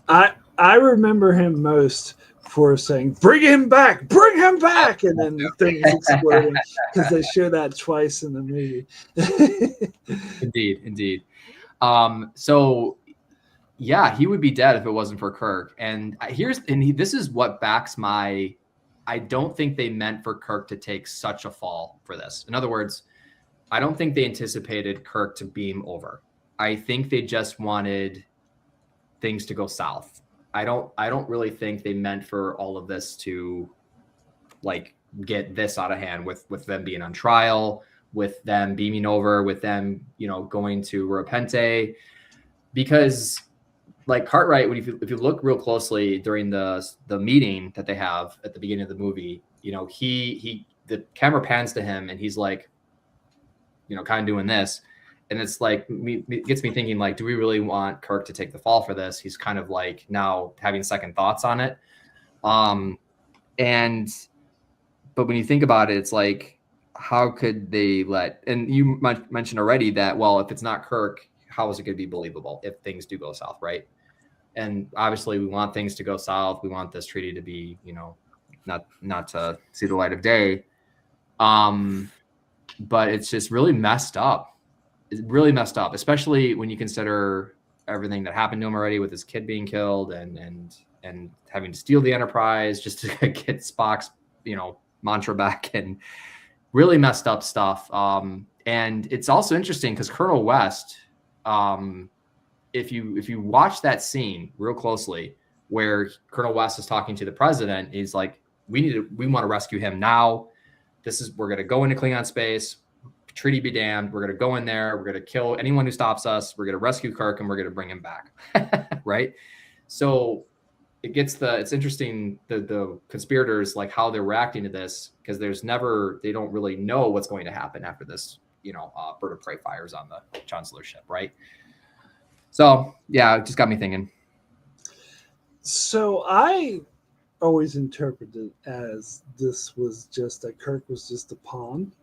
I remember him most for saying, bring him back, and then things exploding, because they show that twice in the movie. Indeed. So yeah, he would be dead if it wasn't for Kirk. And this is what backs my, I don't think they meant for Kirk to take such a fall for this. In other words, I don't think they anticipated Kirk to beam over. I think they just wanted things to go south. I don't really think they meant for all of this to get this out of hand with them being on trial, with them beaming over, with them, going to Repente, because Cartwright, if you look real closely during the meeting that they have at the beginning of the movie, the camera pans to him and he's kind of doing this. And it's it gets me thinking, do we really want Kirk to take the fall for this? He's kind of now having second thoughts on it. But when you think about it, it's how could they and you mentioned already that, well, if it's not Kirk, how is it going to be believable if things do go south, right? And obviously we want things to go south. We want this treaty to be, not to see the light of day. But it's just really messed up. It's really messed up, especially when you consider everything that happened to him already with his kid being killed and having to steal the Enterprise just to get Spock's, mantra back, and really messed up stuff. And it's also interesting because Colonel West, if you watch that scene real closely where Colonel West is talking to the president, he's like, we want to rescue him now. We're going to go into Klingon space. Treaty be damned. We're going to go in there. We're going to kill anyone who stops us. We're going to rescue Kirk and we're going to bring him back. Right. So it's interesting, the conspirators, how they're reacting to this, because they don't really know what's going to happen after this, bird of prey fires on the Chancellor ship. Right. So yeah, it just got me thinking. So I always interpreted as this was just that Kirk was just a pawn,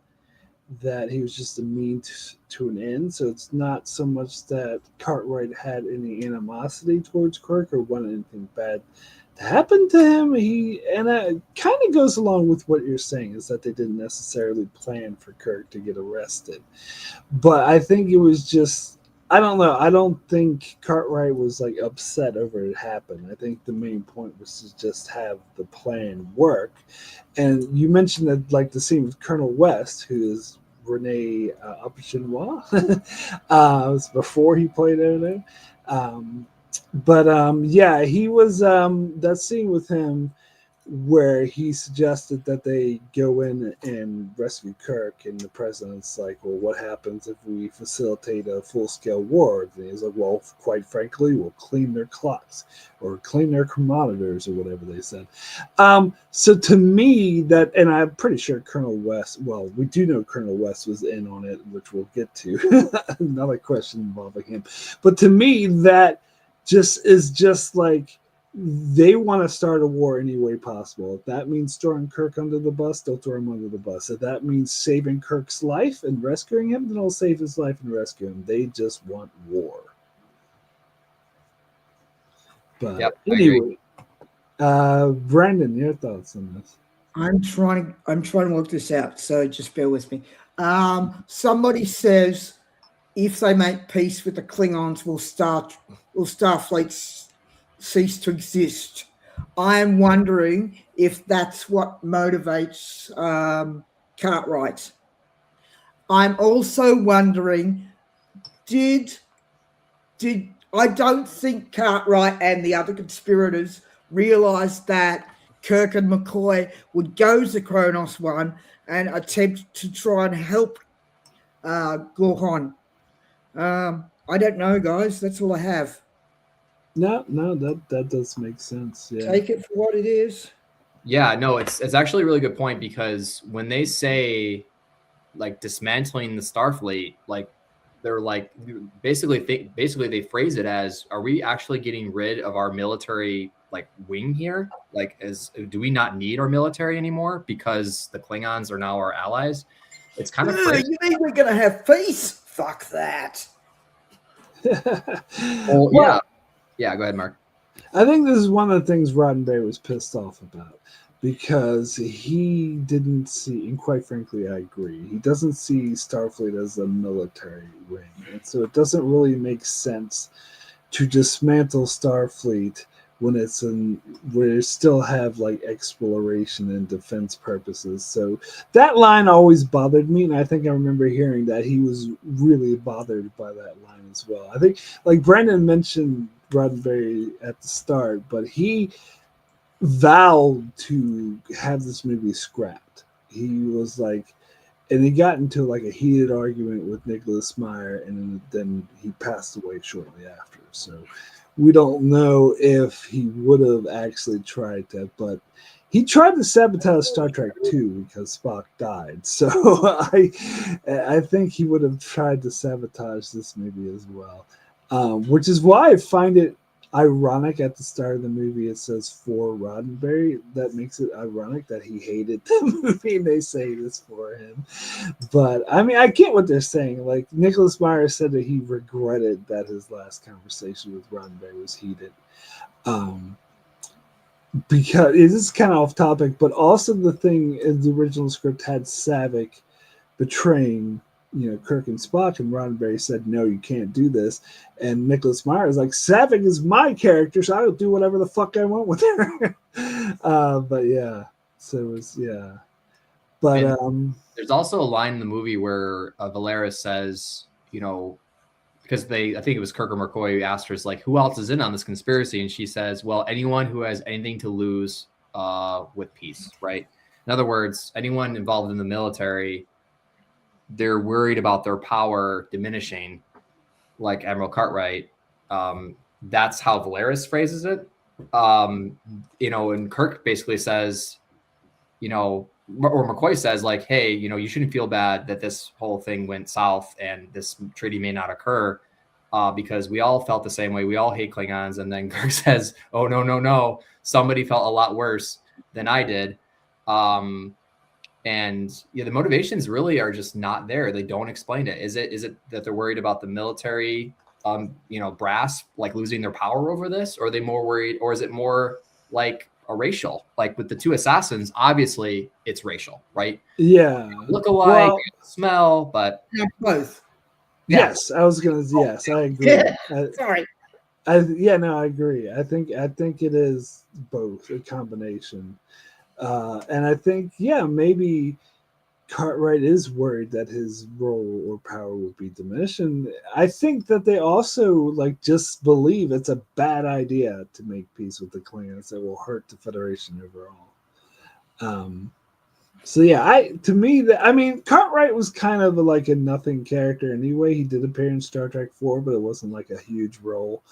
that he was just a means to an end. So it's not so much that Cartwright had any animosity towards Kirk or wanted anything bad to happen to him. And it kind of goes along with what you're saying, is that they didn't necessarily plan for Kirk to get arrested. But I think it was just, I don't know. I don't think Cartwright was upset over it happened. I think the main point was to just have the plan work. And you mentioned that the scene with Colonel West, who is Rene Auberjonois, it was before he played over there. Yeah, he was that scene with him where he suggested that they go in and rescue Kirk, and the president's like, well, what happens if we facilitate a full-scale war? And he's like, well, quite frankly, we'll clean their clocks or clean their monitors or whatever they said. So to me, and I'm pretty sure Colonel West, well, we do know Colonel West was in on it, which we'll get to. Another question involving him. But to me, that is just they want to start a war any way possible. If that means throwing Kirk under the bus, they'll throw him under the bus. If that means saving Kirk's life and rescuing him, then they'll save his life and rescue him. They just want war. But yep, anyway, Brandon, your thoughts on this? I'm trying to work this out, so just bear with me. Somebody says if they make peace with the Klingons, will Starfleet cease to exist. I am wondering if that's what motivates Cartwright. I'm also wondering, did I don't think Cartwright and the other conspirators realized that Kirk and McCoy would go to Kronos 1 and attempt to try and help Gorkon. I don't know, guys. That's all I have. No, that does make sense. Yeah. Take it for what it is. Yeah, no, it's actually a really good point, because when they say like dismantling the Starfleet, like they're like basically they phrase it as, are we actually getting rid of our military like wing here? Like, do we not need our military anymore because the Klingons are now our allies? It's kind of crazy. You mean we're gonna have peace? Fuck that. Well, yeah. Go ahead, Mark. I think this is one of the things Roddenberry was pissed off about, because he didn't see, and quite frankly, I agree, he doesn't see Starfleet as a military wing. And so it doesn't really make sense to dismantle Starfleet when it's where you still have like exploration and defense purposes. So that line always bothered me, and I think I remember hearing that he was really bothered by that line as well. I think, like Brandon mentioned Roddenberry at the start, but he vowed to have this movie scrapped. He was like, and he got into like a heated argument with Nicholas Meyer, and then he passed away shortly after. So we don't know if he would have actually tried to, but he tried to sabotage Star Trek 2 because Spock died. So I think he would have tried to sabotage this movie as well, which is why I find it ironic at the start of the movie it says for Roddenberry. That makes it ironic that he hated the movie and they say this for him. But I mean, I get what they're saying. Like Nicholas Meyer said that he regretted that his last conversation with Roddenberry was heated. Because it is kind of off topic, but also the thing in the original script had Savick betraying Kirk and Spock, and Roddenberry said, no, you can't do this. And Nicholas Meyer is like, Savick is my character, so I'll do whatever the fuck I want with her. But yeah, so it was, yeah. But there's also a line in the movie where Valeris says, because I think it was Kirk or McCoy who asked her, is like, who else is in on this conspiracy? And she says, well, anyone who has anything to lose with peace, right? In other words, anyone involved in the military, they're worried about their power diminishing, like Admiral Cartwright. That's how Valeris phrases it. And Kirk basically says, or McCoy says, like, hey, you shouldn't feel bad that this whole thing went south and this treaty may not occur because we all felt the same way. We all hate Klingons. And then Kirk says, oh, no. Somebody felt a lot worse than I did. And the motivations really are just not there. They don't explain it. Is it that they're worried about the military, brass, like losing their power over this? Or are they more worried, or is it more like a racial, like with the two assassins? Obviously it's racial, right? Yeah. Look alike, smell, but both. Yes, I was gonna. Yes, I agree. Yeah. Sorry. I agree. I think it is both, a combination. And I think, maybe Cartwright is worried that his role or power will be diminished. And I think that they also just believe it's a bad idea to make peace with the Klingons that will hurt the Federation overall. Cartwright was kind of like a nothing character anyway. He did appear in Star Trek 4, but it wasn't like a huge role.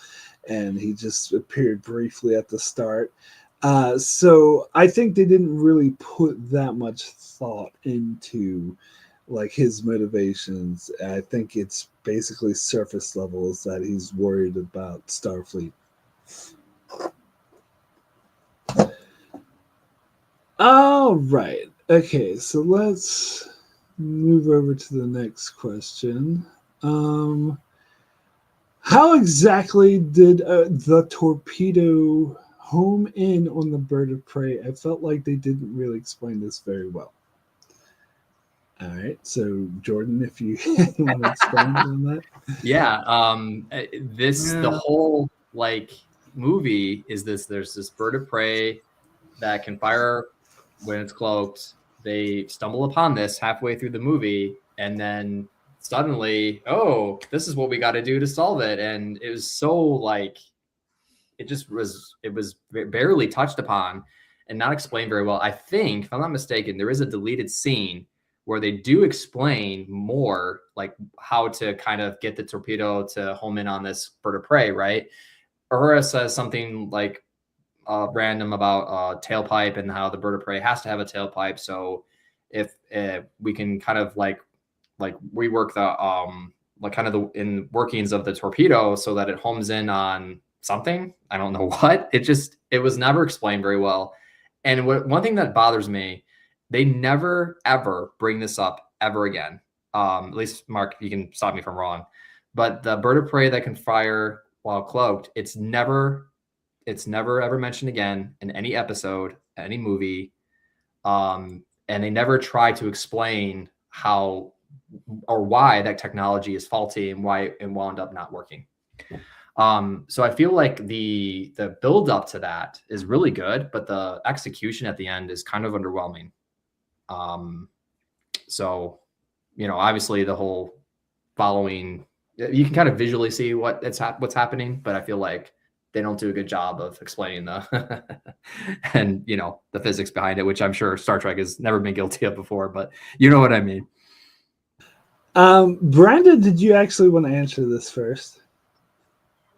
And he just appeared briefly at the start. So I think they didn't really put that much thought into his motivations. I think it's basically surface levels that he's worried about Starfleet. All right. Okay, so let's move over to the next question. How exactly did the torpedo home in on the bird of prey? I felt like they didn't really explain this very well. All right, so Jordan, if you want to expand on that. Yeah, the whole movie is this. There's this bird of prey that can fire when it's cloaked. They stumble upon this halfway through the movie, and then suddenly, oh, this is what we got to do to solve it. And it was so like, it was barely touched upon and not explained very well. I think, if I'm not mistaken, there is a deleted scene where they do explain more, like how to kind of get the torpedo to home in on this bird of prey, right? Uhura says something like random about tailpipe and how the bird of prey has to have a tailpipe. So if we can kind of like rework the like kind of the in workings of the torpedo so that it homes in on something, I don't know what. It was never explained very well. And one thing that bothers me, they never ever bring this up ever again. At least Mark, you can stop me if I'm wrong, but the bird of prey that can fire while cloaked, it's never ever mentioned again in any episode, any movie. And they never try to explain how or why that technology is faulty and why it wound up not working. So I feel like the build up to that is really good, but the execution at the end is kind of underwhelming. So, obviously the whole following, you can kind of visually see what's happening, but I feel like they don't do a good job of explaining the and the physics behind it, which I'm sure Star Trek has never been guilty of before, but you know what I mean. Brandon, did you actually want to answer this first?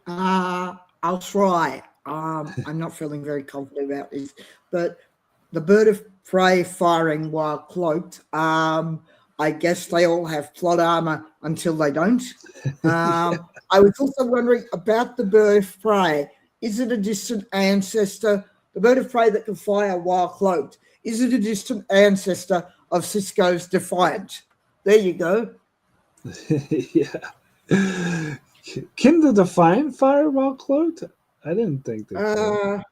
I'll try. I'm not feeling very confident about this, but the bird of prey firing while cloaked, I guess they all have plot armor until they don't. I was also wondering about the bird of prey. Is it a distant ancestor? The bird of prey that can fire while cloaked, is it a distant ancestor of Cisco's Defiant? There you go. Yeah. Can the Defiant fire while cloaked? I didn't think that.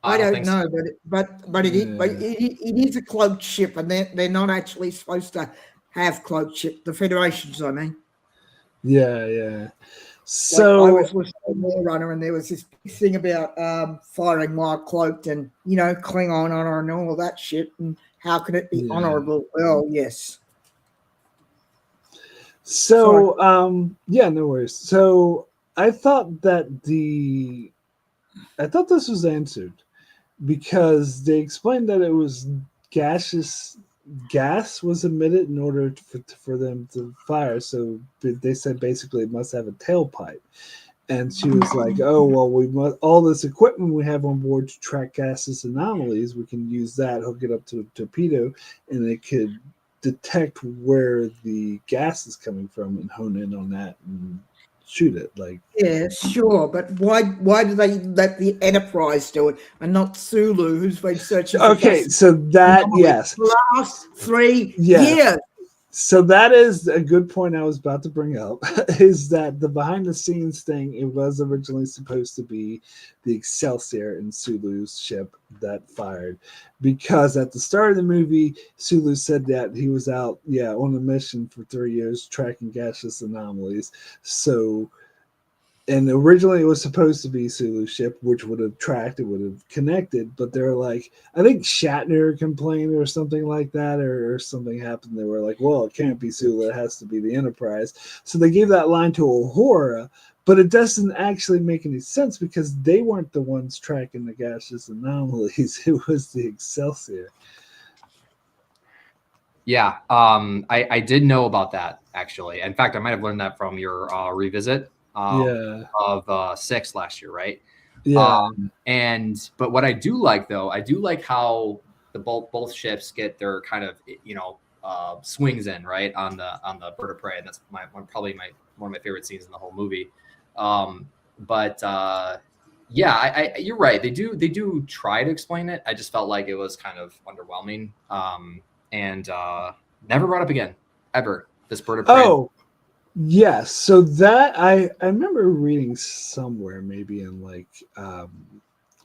I don't know, but it is a cloaked ship, and they're not actually supposed to have cloaked ship. The Federations, I mean. Yeah. So I was listening to War Runner, and there was this big thing about firing while cloaked, and Klingon honor and all of that shit. And how can it be honorable? Well, yes. So no worries. So I thought this was answered because they explained that it was gas was emitted in order for them to fire. So they said basically it must have a tailpipe. And she was like, "Oh well, we must all this equipment we have on board to track gaseous anomalies. We can use that, hook it up to a torpedo, and it could detect where the gas is coming from and hone in on that and shoot it." Like, yeah, sure, but why do they let the Enterprise do it and not Sulu, who's been searching for gas so that yes, the last 3 years? So that is a good point I was about to bring up, is that the behind the scenes thing, it was originally supposed to be the Excelsior in Sulu's ship that fired, because at the start of the movie, Sulu said that he was out, on a mission for 3 years tracking gaseous anomalies. So, and originally it was supposed to be Sulu's ship, which would have tracked, it would have connected, but they're like, I think Shatner complained or something like that, or something happened. They were like, well, it can't be Sulu, it has to be the Enterprise. So they gave that line to Uhura, but it doesn't actually make any sense because they weren't the ones tracking the gaseous anomalies. It was the Excelsior. Yeah, I did know about that, actually. In fact, I might have learned that from your revisit of 6 last year, right? Yeah. But what I do like, though, I do like how the both ships get their kind of swings in, right, on the bird of prey. And that's one of my favorite scenes in the whole movie. You're right. They do try to explain it. I just felt like it was kind of underwhelming. And never brought up again ever, this bird of prey. Oh, yes. So that I remember reading somewhere, maybe in like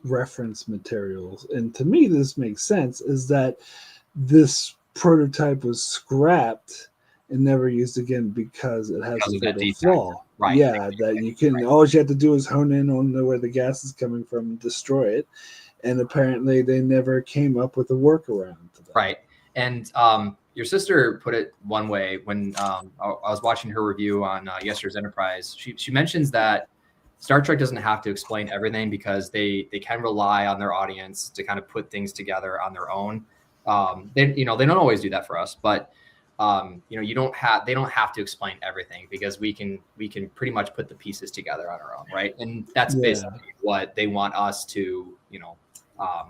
reference materials, and to me this makes sense, is that this prototype was scrapped and never used again because it has a fatal flaw. Right. Yeah, that you can all you have to do is hone in on where the gas is coming from and destroy it. And apparently they never came up with a workaround to that. Right. And your sister put it one way when I was watching her review on yesterday's Enterprise. She mentions that Star Trek doesn't have to explain everything because they can rely on their audience to kind of put things together on their own. They don't always do that for us, but they don't have to explain everything because we can pretty much put the pieces together on our own, right? And that's basically what they want us to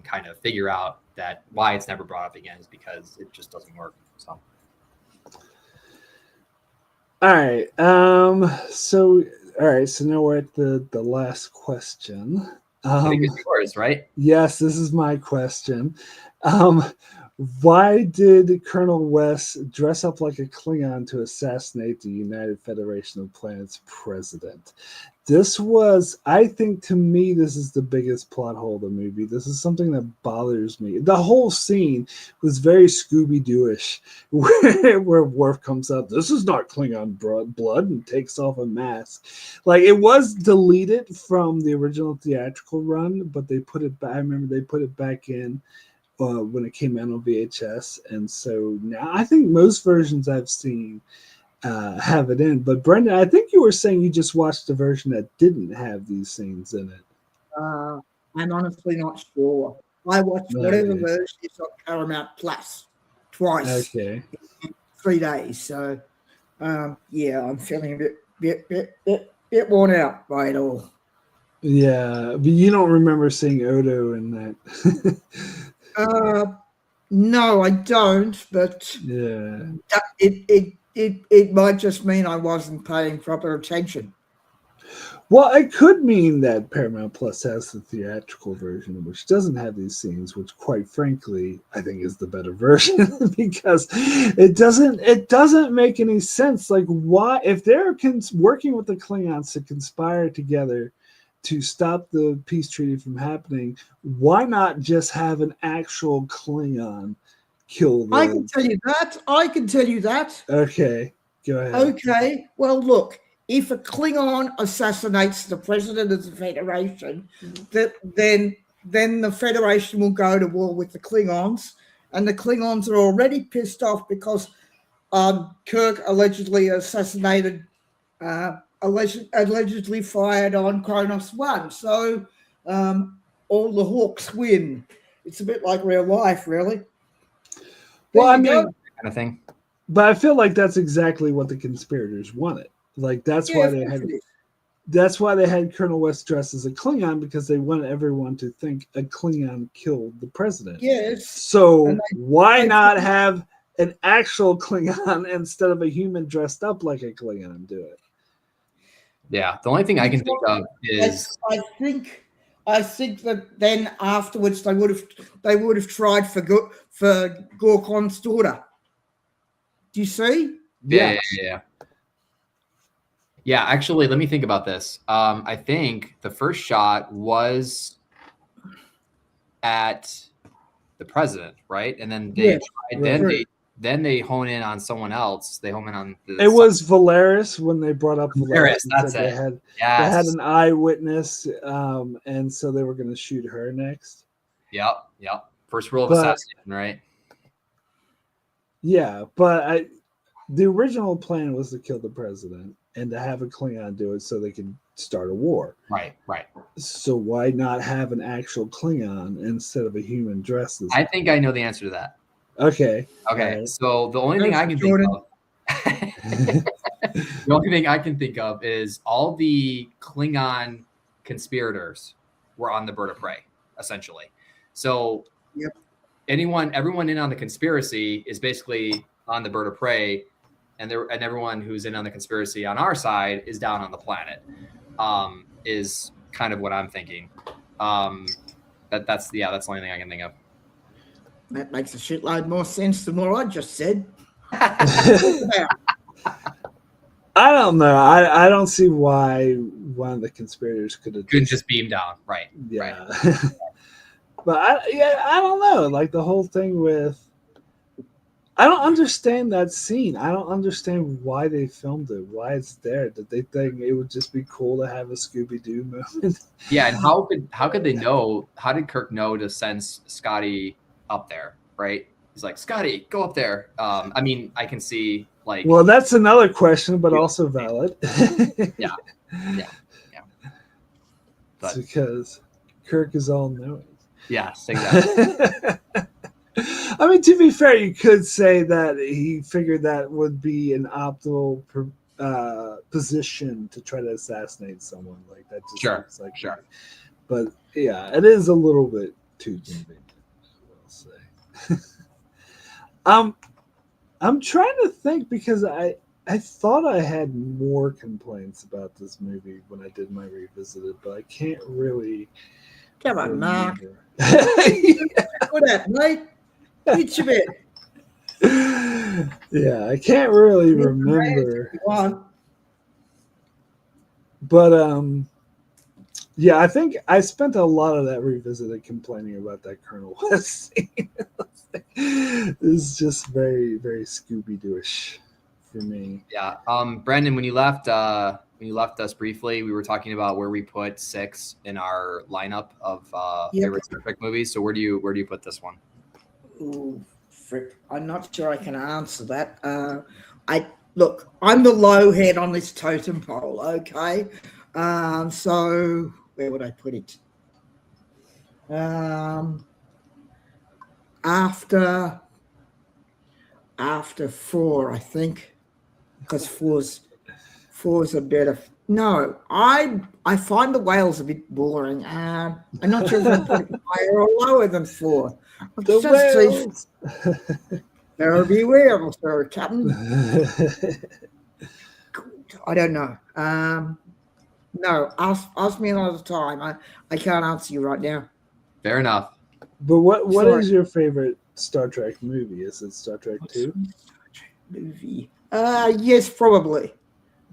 kind of figure out, that why it's never brought up again is because it just doesn't work. So. All right. So now we're at the last question. I think it's yours, right? Yes, this is my question. Why did Colonel West dress up like a Klingon to assassinate the United Federation of Planets president? This was, I think, to me, this is the biggest plot hole of the movie. This is something that bothers me. The whole scene was very Scooby-Doo-ish, where Worf comes out, this is not Klingon blood, and takes off a mask. Like, it was deleted from the original theatrical run, but they put it back. I remember they put it back in when it came out on VHS. And so now I think most versions I've seen have it in. But Brendan, I think you were saying you just watched a version that didn't have these scenes in it. I'm honestly not sure. I watched whatever version is on Paramount Plus twice in 3 days. So, I'm feeling a bit worn out by it all. Yeah, but you don't remember seeing Odo in that. No, I don't. But it might just mean I wasn't paying proper attention. Well, it could mean that Paramount Plus has the theatrical version, which doesn't have these scenes, which, quite frankly, I think is the better version because it doesn't make any sense. Like, why, if they're working with the Klingons to conspire together to stop the peace treaty from happening, why not just have an actual Klingon kill them? I can tell you that. Okay, go ahead. Okay, well, look, if a Klingon assassinates the president of the Federation, then the Federation will go to war with the Klingons, and the Klingons are already pissed off because Kirk allegedly assassinated allegedly fired on Kronos 1. So all the Hawks win. It's a bit like real life, really. Well, I mean, kind of thing. But I feel like that's exactly what the conspirators wanted. Like, that's why they had Colonel West dressed as a Klingon, because they wanted everyone to think a Klingon killed the president. Yes. So why not have an actual Klingon instead of a human dressed up like a Klingon do it? Yeah, the only thing I can think of is I think that then afterwards they would have tried for Gorkon's daughter. Do you see? Yeah. Yeah, actually, let me think about this. I think the first shot was at the president, right? And then they hone in on someone else. They hone in on it was Valeris when they brought up Valeris. That's it. They had an eyewitness, and so they were going to shoot her next. Yep. First rule of assassination, right? Yeah, but the original plan was to kill the president and to have a Klingon do it so they could start a war. Right. So why not have an actual Klingon instead of a human dressed as? I think I know the answer to that. Okay. Right. So the only thing I can think of is all the Klingon conspirators were on the bird of prey, essentially. So everyone in on the conspiracy is basically on the bird of prey, and everyone who's in on the conspiracy on our side is down on the planet. Is kind of what I'm thinking. That's the only thing I can think of. That makes a shitload more sense than what I just said. I don't know. I don't see why one of the conspirators couldn't just beam down. Right. Yeah. Right. But I don't know. Like, the whole thing with, I don't understand that scene. I don't understand why they filmed it, why it's there. Did they think it would just be cool to have a Scooby-Doo moment? Yeah, and how could they know? How did Kirk know to send Scotty up there, right? he's like, Scotty, go up there. I mean, I can see like, Well, that's another question, but also valid. yeah. It's But because Kirk is all knowing. yes, exactly. I mean, to be fair, you could say that he figured that would be an optimal position to try to assassinate someone. Like that just Sure, looks like sure. that. But yeah, it is a little bit too convenient, I will say. I'm trying to think because I thought I had more complaints about this movie when I did my revisited, but I can't really Come on, Mark. remember. Good at, mate. Each a bit. Yeah, I can't really remember. If you want. But yeah, I think I spent a lot of that revisited complaining about that Colonel West scene. It's just very, very Scooby-Doo-ish for me. Yeah. Brandon, when you left us briefly, we were talking about where we put 6 in our lineup of favorite Star Trek movies. So where do you put this one? Ooh, frick. I'm not sure I can answer that. I'm the low head on this totem pole, okay? So where would I put it? After 4, I think, because four's a bit of no. I find the whales a bit boring. I'm not sure if I put it higher or lower than 4. The whales. There be whales, there, Captain. I don't know. No, ask me another time. I can't answer you right now. Fair enough. But what Sorry. is your favorite Star Trek movie? Is it Star Trek 2? Movie? Yes, probably.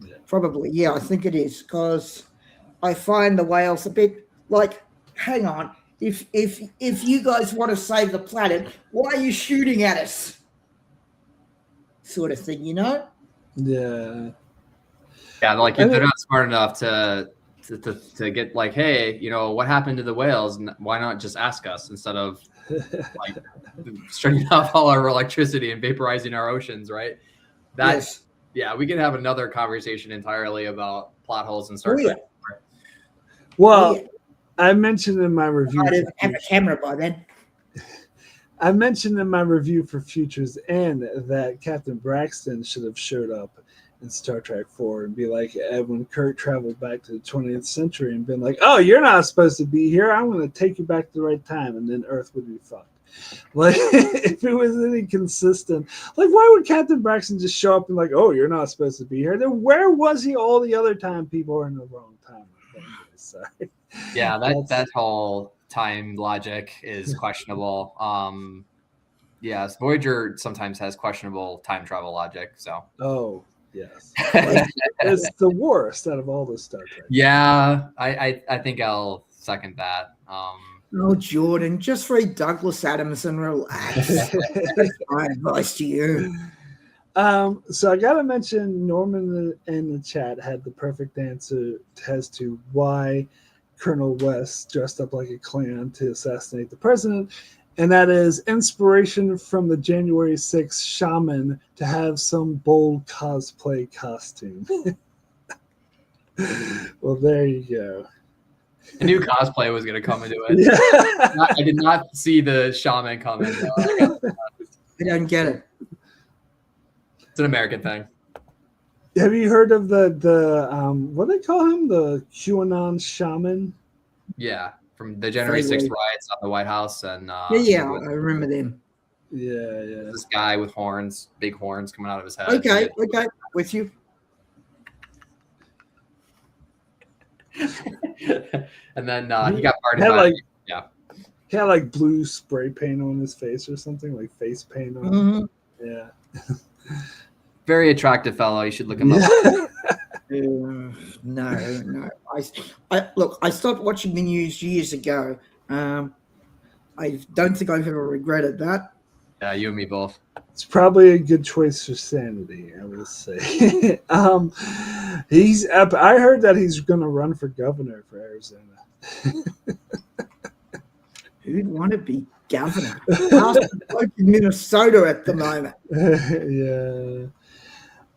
Yeah. Probably, yeah, I think it is, because I find the whales a bit like, hang on, if you guys want to save the planet, why are you shooting at us? Sort of thing, you know? Yeah. Yeah, like if they're not smart enough to get like, hey, you know, what happened to the whales? Why not just ask us instead of like shutting off all our electricity and vaporizing our oceans, right? Yes. Yeah, we could have another conversation entirely about plot holes in Star Trek. Yeah. Well, I mentioned in my review. I didn't have a camera by then. I mentioned in my review for Futures End that Captain Braxton should have showed up in Star Trek 4 and be like, when Kirk traveled back to the 20th century and been like, oh, you're not supposed to be here. I'm going to take you back to the right time. And then Earth would be fucked. Like, if it was any consistent, like, why would Captain Braxton just show up and like, oh, you're not supposed to be here? Then where was he all the other time people are in the wrong time? Sorry. Yeah, that whole time logic is questionable. Yes, Voyager sometimes has questionable time travel logic. So. Oh. Yes, it's the worst out of all the Star Trek. Yeah, I think I'll second that. Oh, Jordan, just read Douglas Adams and relax. That's my advice to you. So I gotta mention Norman in the chat had the perfect answer as to why Colonel West dressed up like a Klan to assassinate the president. And that is inspiration from the January 6th shaman to have some bold cosplay costume. Well, there you go. I knew cosplay was going to come into it. Yeah. I did not see the shaman coming. I don't get it. It's an American thing. Have you heard of the what do they call him? The QAnon shaman? Yeah. From the January 6th riots on the White House. And yeah, I remember them. Yeah. This guy with horns, big horns coming out of his head. Okay, with you. And then he got pardoned. He had like blue spray paint on his face or something, like face paint on. Mm-hmm. Yeah. Very attractive fellow. You should look him up. No. I stopped watching the news years ago. I don't think I've ever regretted that. Yeah, you and me both. It's probably a good choice for sanity, I would say. I heard that he's going to run for governor for Arizona. Who'd want to be governor. Ask the bloke in Minnesota at the moment. Yeah.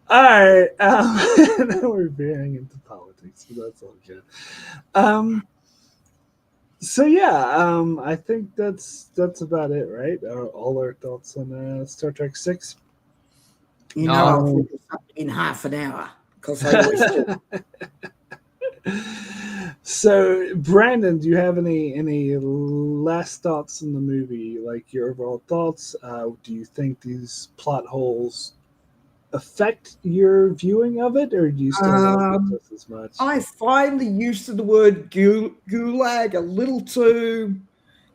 All right. Now we're veering into politics, so that's all good. So yeah, I think that's about it, right? All our thoughts on Star Trek 6. You know, I'll figure something in half an hour because I always do. So, Brandon, do you have any last thoughts on the movie? Like your overall thoughts? Do you think these plot holes affect your viewing of it, or do you still like it just as much? I find the use of the word gulag a little too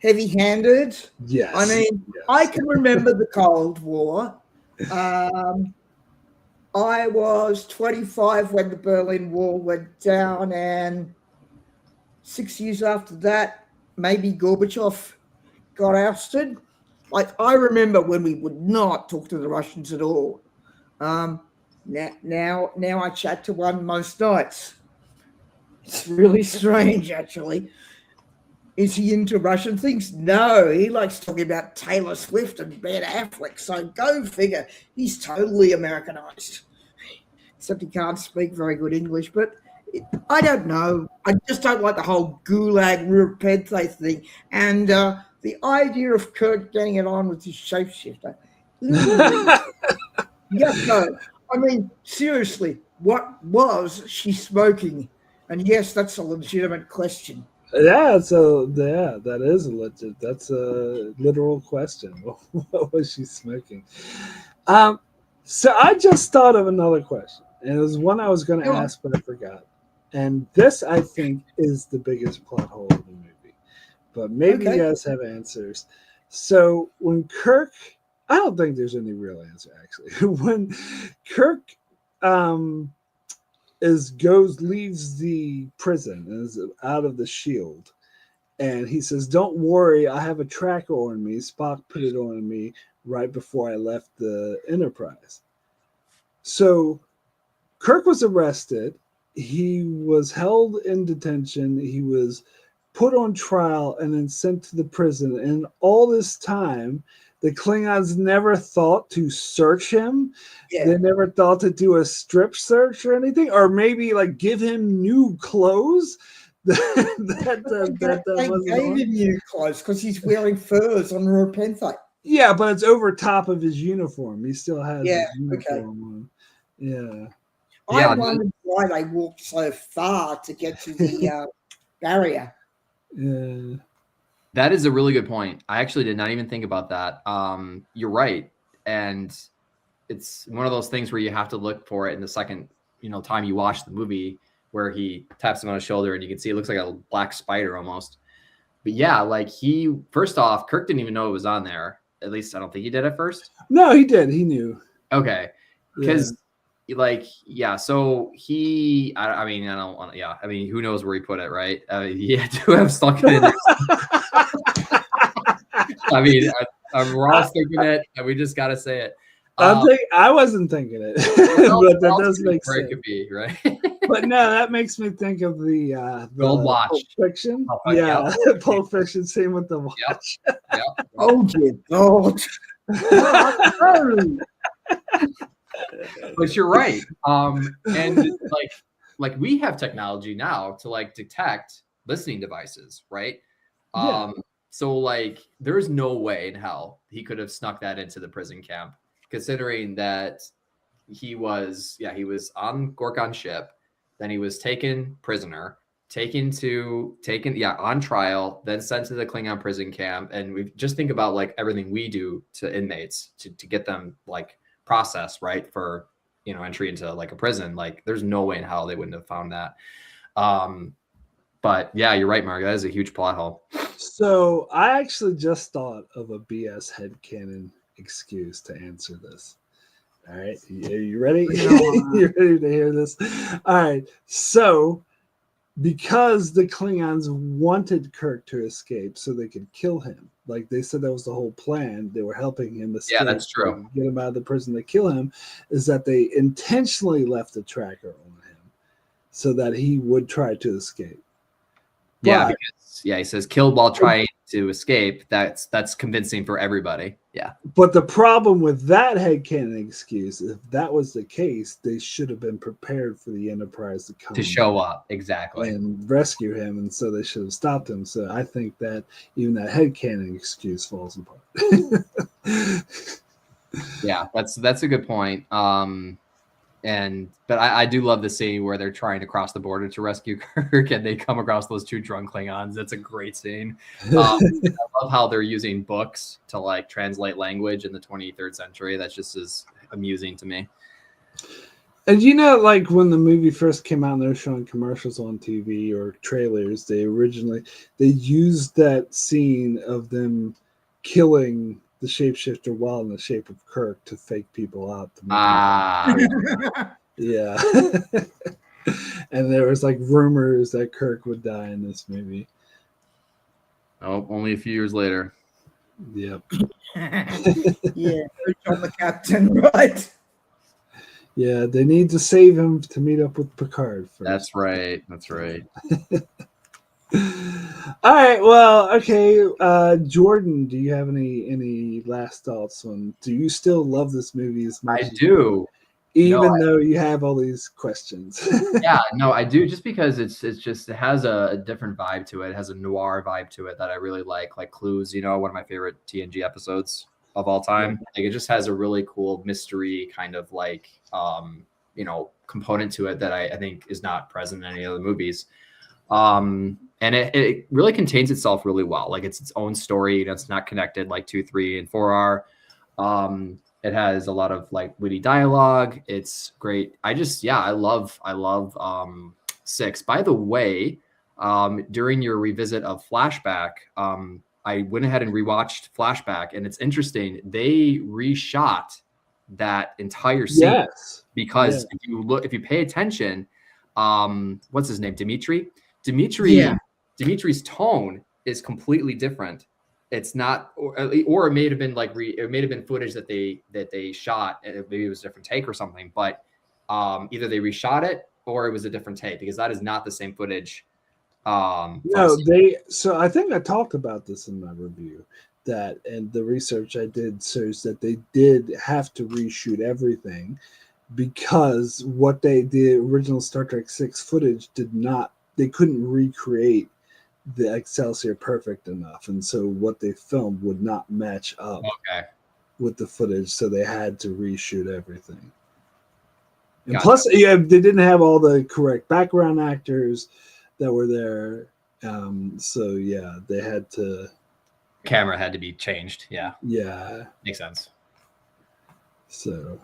heavy-handed. Yes. I mean, yes. I can remember the Cold War. I was 25 when the Berlin Wall went down, and 6 years after that, maybe Gorbachev got ousted. Like, I remember when we would not talk to the Russians at all. Now I chat to one most nights. It's really strange, actually. Is he into Russian things? No, he likes talking about Taylor Swift and Ben Affleck. So go figure. He's totally Americanized. Except he can't speak very good English. But I don't know. I just don't like the whole gulag repente thing. And the idea of Kirk getting it on with his shapeshifter. Yes, no. I mean, seriously, what was she smoking? And yes, that's a legitimate question. Yeah, so yeah, that is a legit. That's a literal question. What was she smoking? So I just thought of another question, and it was one I was going to ask, but I forgot. And this, I think, is the biggest plot hole of the movie. But maybe you guys have answers. So when Kirk, I don't think there's any real answer actually. When Kirk leaves the prison and is out of the shield, and he says, "Don't worry, I have a tracker on me. Spock put it on me right before I left the Enterprise." So Kirk was arrested. He was held in detention. He was put on trial and then sent to the prison. And all this time, the Klingons never thought to search him. Yeah. They never thought to do a strip search or anything, or maybe like give him new clothes. They gave him new clothes because he's wearing furs on Repenthe. Yeah, but it's over top of his uniform. He still has his uniform on. Yeah. I wondered why they walked so far to get to the barrier. Yeah. That is a really good point. I actually did not even think about that. You're right. And it's one of those things where you have to look for it in the second, time you watch the movie, where he taps him on his shoulder and you can see it looks like a black spider almost. But yeah, like first off, Kirk didn't even know it was on there. At least I don't think he did at first. No, he did. He knew. Okay. Because so he, I mean, who knows where he put it, right? He had to have stuck it in there. I mean, we're all thinking it, and we just got to say it. I wasn't thinking it, but that does make sense. It could be, right? But no, that makes me think of the Gold Watch. Pulp Fiction. Pulp Fiction, same with the watch. Yep. Oh, dear God. But you're right. And like we have technology now to like detect listening devices, right? So like there's no way in hell he could have snuck that into the prison camp, considering that he was on Gorkon's ship, then he was taken prisoner, taken on trial, then sent to the Klingon prison camp. And we just think about like everything we do to inmates to get them like process, right, for entry into like a prison. Like there's no way in hell they wouldn't have found that. But yeah, you're right, Mark. That is a huge plot hole. So I actually just thought of a BS headcanon excuse to answer this. All right, are you ready? You ready to hear this? All right, so because the Klingons wanted Kirk to escape so they could kill him, like they said that was the whole plan. They were helping him escape. Yeah, that's true. Get him out of the prison to kill him, is that they intentionally left a tracker on him so that he would try to escape. Yeah, because he says killed while trying to escape, that's convincing for everybody. Yeah. But the problem with that headcanon excuse, if that was the case, they should have been prepared for the Enterprise to come To show up. Exactly. and rescue him, and so they should have stopped him. So I think that even that headcanon excuse falls apart. Yeah, that's a good point. But I do love the scene where they're trying to cross the border to rescue Kirk, and they come across those two drunk Klingons. That's a great scene. I love how they're using books to like translate language in the 23rd century. That's just as amusing to me. And you know, like when the movie first came out and they were showing commercials on TV or trailers, they used that scene of them killing the shapeshifter while in the shape of Kirk to fake people out. Yeah. And there was like rumors that Kirk would die in this movie. Oh, only a few years later. Yep. Yeah, on the captain, right? Yeah, they need to save him to meet up with Picard first. That's right. All right. Well, okay. Jordan, do you have any last thoughts on? Do you still love this movie as much? I do, even though you have all these questions. Yeah, no, I do. Just because it has a different vibe to it. It has a noir vibe to it that I really like Clues. You know, one of my favorite TNG episodes of all time. Like it just has a really cool mystery kind of like component to it that I think is not present in any other movies. And it really contains itself really well. Like it's its own story. It's not connected like 2, 3, and 4 are. It has a lot of like witty dialogue. It's great. I love 6. By the way, during your revisit of Flashback, I went ahead and rewatched Flashback, and it's interesting. They reshot that entire scene because if you pay attention, what's his name? Dimitri's tone is completely different. It's not, or it may have been it may have been footage that they shot, and maybe it was a different take or something. But either they reshot it or it was a different take, because that is not the same footage. So I think I talked about this in my review, and the research I did shows that they did have to reshoot everything because what they did, original Star Trek 6 footage they couldn't recreate the Excelsior perfect enough, and so what they filmed would not match up with the footage, so they had to reshoot everything. And plus, they didn't have all the correct background actors that were there, so they had to. Camera had to be changed. Yeah, makes sense. So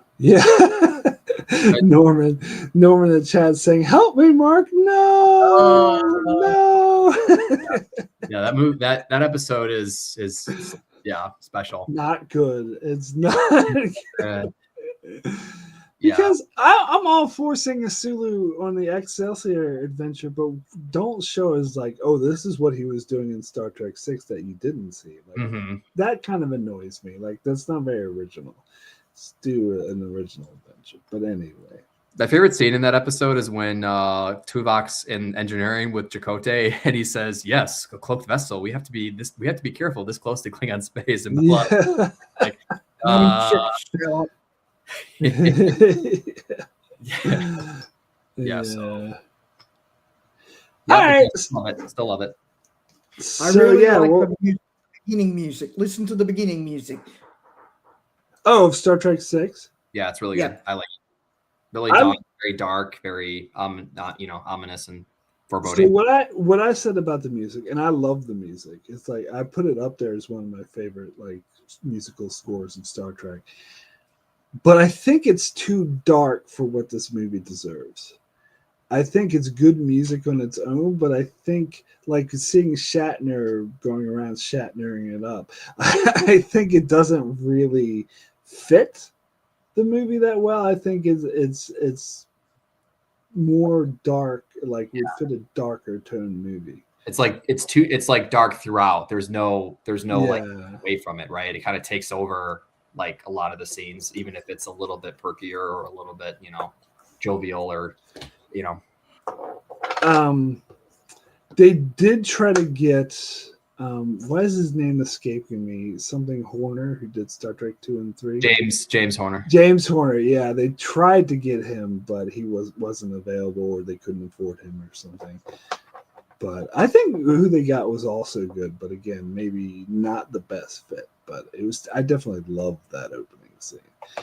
Norman in the chat saying, "Help me, Mark! No. Yeah, that episode is special. Not good. It's not good. Because I'm all for seeing a Sulu on the Excelsior adventure, but don't show us like, oh, this is what he was doing in Star Trek 6 that you didn't see. Like that kind of annoys me. Like that's not very original. Let's do an original adventure. But anyway. My favorite scene in that episode is when Tuvok's in engineering with Chakotay, and he says, "Yes, a cloaked vessel. We have to be careful this close to Klingon space." And like, So. All right, still love it. I really like the beginning music. Listen to the beginning music. Oh, of Star Trek 6. Yeah, it's really good. I like it. Really very dark, very ominous and foreboding. So what I said about the music, and I love the music. It's like I put it up there as one of my favorite like musical scores in Star Trek. But I think it's too dark for what this movie deserves. I think it's good music on its own, but I think like seeing Shatner going around Shatnering it up, I think it doesn't really fit the movie that well. I think it's more dark, like would fit a darker tone movie. It's like dark throughout. There's no like away from it, right? It kind of takes over like a lot of the scenes, even if it's a little bit perkier or a little bit, jovial or, They did try to get Why is his name escaping me? Something Horner, who did Star Trek 2 and 3. James Horner. James Horner, yeah. They tried to get him, but he wasn't available, or they couldn't afford him or something. But I think who they got was also good, but again, maybe not the best fit. But it was. I definitely loved that opening scene.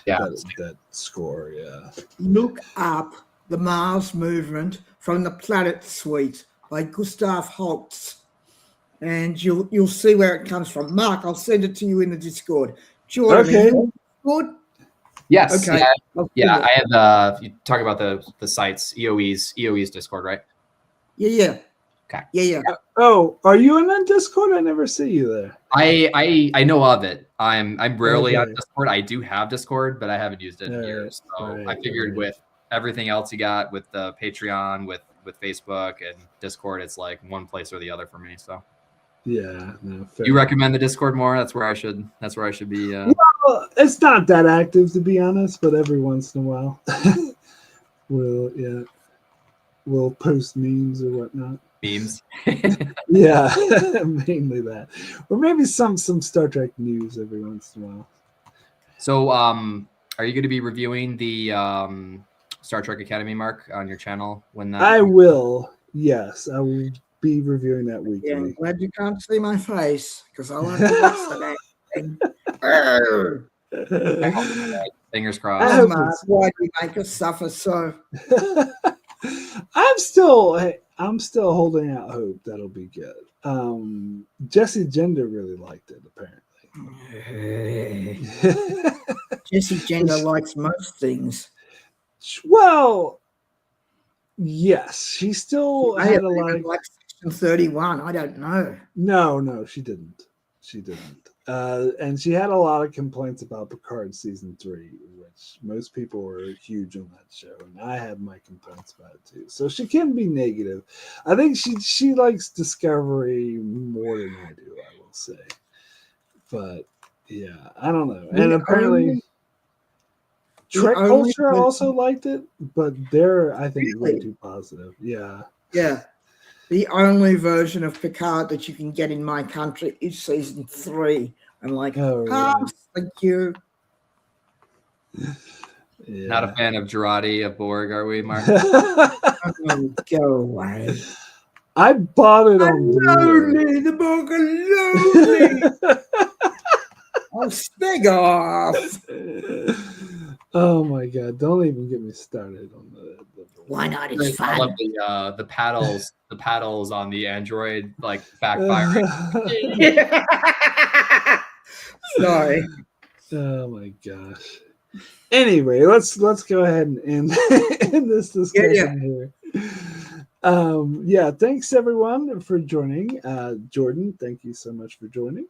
Yeah, that score. Yeah. Look up The Mars Movement from the Planet Suite by Gustav Holst, and you'll see where it comes from. Mark, I'll send it to you in the Discord. Jordan, Okay. Good. Yes. Okay. Yeah. I have you talk about the sites EOE's Discord, right? Yeah. Okay. Yeah. Oh, are you in that Discord? I never see you there. I know of it. I'm rarely on Okay. Discord. I do have Discord, but I haven't used it in years. So I figured with everything else you got with the Patreon, with Facebook and Discord, it's like one place or the other for me. So yeah, no, fair. You recommend the Discord more? That's where I should be. Well, it's not that active, to be honest, but every once in a while, we'll post memes or whatnot. Memes. Yeah, mainly that, or maybe some Star Trek news every once in a while. So, are you going to be reviewing the Star Trek Academy, Mark, on your channel when that? I will. Yes, I will be reviewing that weekly. Yeah, I'm glad you can't see my face because I want to watch that. Fingers crossed. Oh, Mark, why do you make us suffer so? I'm still holding out hope that'll be good. Jesse Gender really liked it, apparently. Jesse Gender likes most things. Well, yes, she still had a lot of like Section 31. I don't know. No, she didn't. And she had a lot of complaints about Picard season 3, which most people were huge on that show, and I had my complaints about it too. So she can be negative. I think she likes Discovery more than I do, I will say. But yeah, I don't know. And apparently Trek Culture also liked it, but they're, I think, way too positive. Yeah. Yeah. The only version of Picard that you can get in my country is season 3. I'm like, thank you. Yeah. Not a fan of Girardi of Borg, are we, Mark? Go away. I bought it on lonely, the Borg are lonely. I'll speg off. Oh my god! Don't even get me started on the Why not? It's fun. I love the paddles on the Android like backfiring. Sorry. Oh my gosh. Anyway, let's go ahead and end this discussion here. Thanks everyone for joining. Jordan, thank you so much for joining.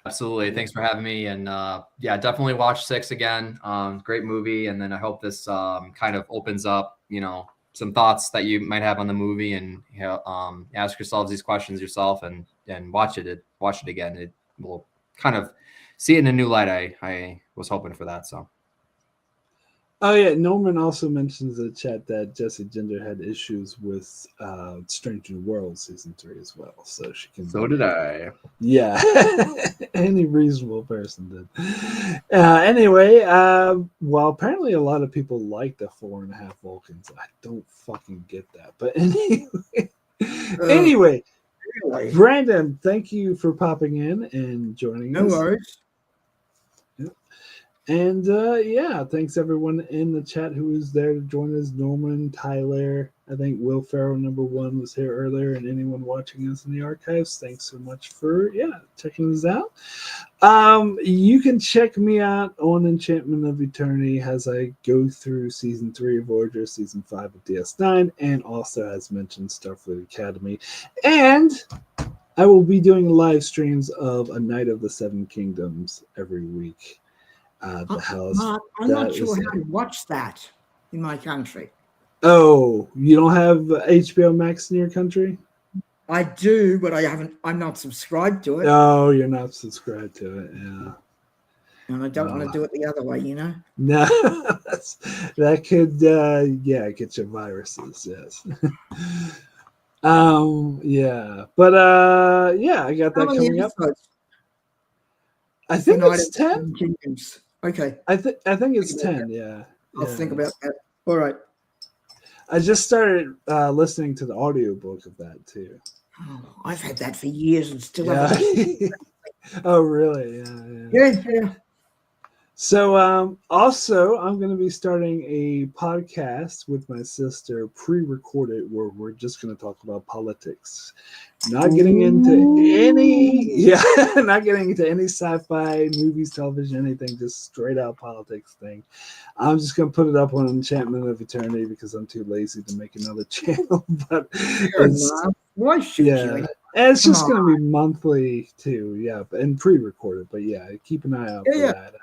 Absolutely. Thanks for having me. And definitely watch 6 again. Great movie. And then I hope this kind of opens up, some thoughts that you might have on the movie, and ask yourselves these questions yourself and watch it again. It will kind of see it in a new light. I was hoping for that. So. Oh yeah, Norman also mentions in the chat that Jesse Gender had issues with Strange New World season 3 as well, so she can. So did I. Yeah, any reasonable person did. Anyway, well, apparently a lot of people like the 4.5 Vulcans. I don't fucking get that, but anyway, Really? Brandon, thank you for popping in and joining us. No worries. And thanks everyone in the chat who was there to join us. Norman, Tyler, I think Will Ferrell #1 was here earlier, and anyone watching us in the archives, thanks so much for checking this out. You can check me out on Enchantment of Eternity as I go through season 3 of Voyager, season 5 of DS9, and also, as mentioned, Starfleet Academy. And I will be doing live streams of A Night of the Seven Kingdoms every week. Mark, I'm not sure how to watch that in my country. Oh, you don't have HBO Max in your country? I do, but I'm not subscribed to it. No, you're not subscribed to it. Yeah. And I don't want to do it the other way, No, that could get you viruses. Yes. Yeah, but yeah, I got How that many coming up. episodes? I think United it's 10. Kingdoms. Okay, I think it's Think about 10. Yeah, I'll think yeah. about that. All right. I just started listening to the audiobook of that too. Oh, I've had that for years and still Yeah. haven't. Oh, really? Yeah. Yeah. So, also, I'm going to be starting a podcast with my sister, pre-recorded, where we're just going to talk about politics. Not getting into not getting into any sci-fi movies, television, anything. Just straight out politics thing. I'm just going to put it up on Enchantment of Eternity because I'm too lazy to make another channel. But Fair enough. Why should yeah. you? And it's Come just on. going to be monthly too, yeah, and pre-recorded. But yeah, keep an eye out for Yeah. that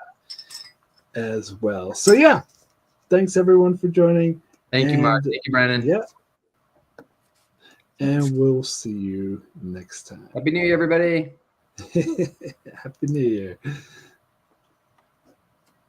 as well. So yeah, thanks everyone for joining. Thank you, Mark. Thank you, Brandon. Yeah, and we'll see you next time. Happy New Year, everybody. Happy New Year.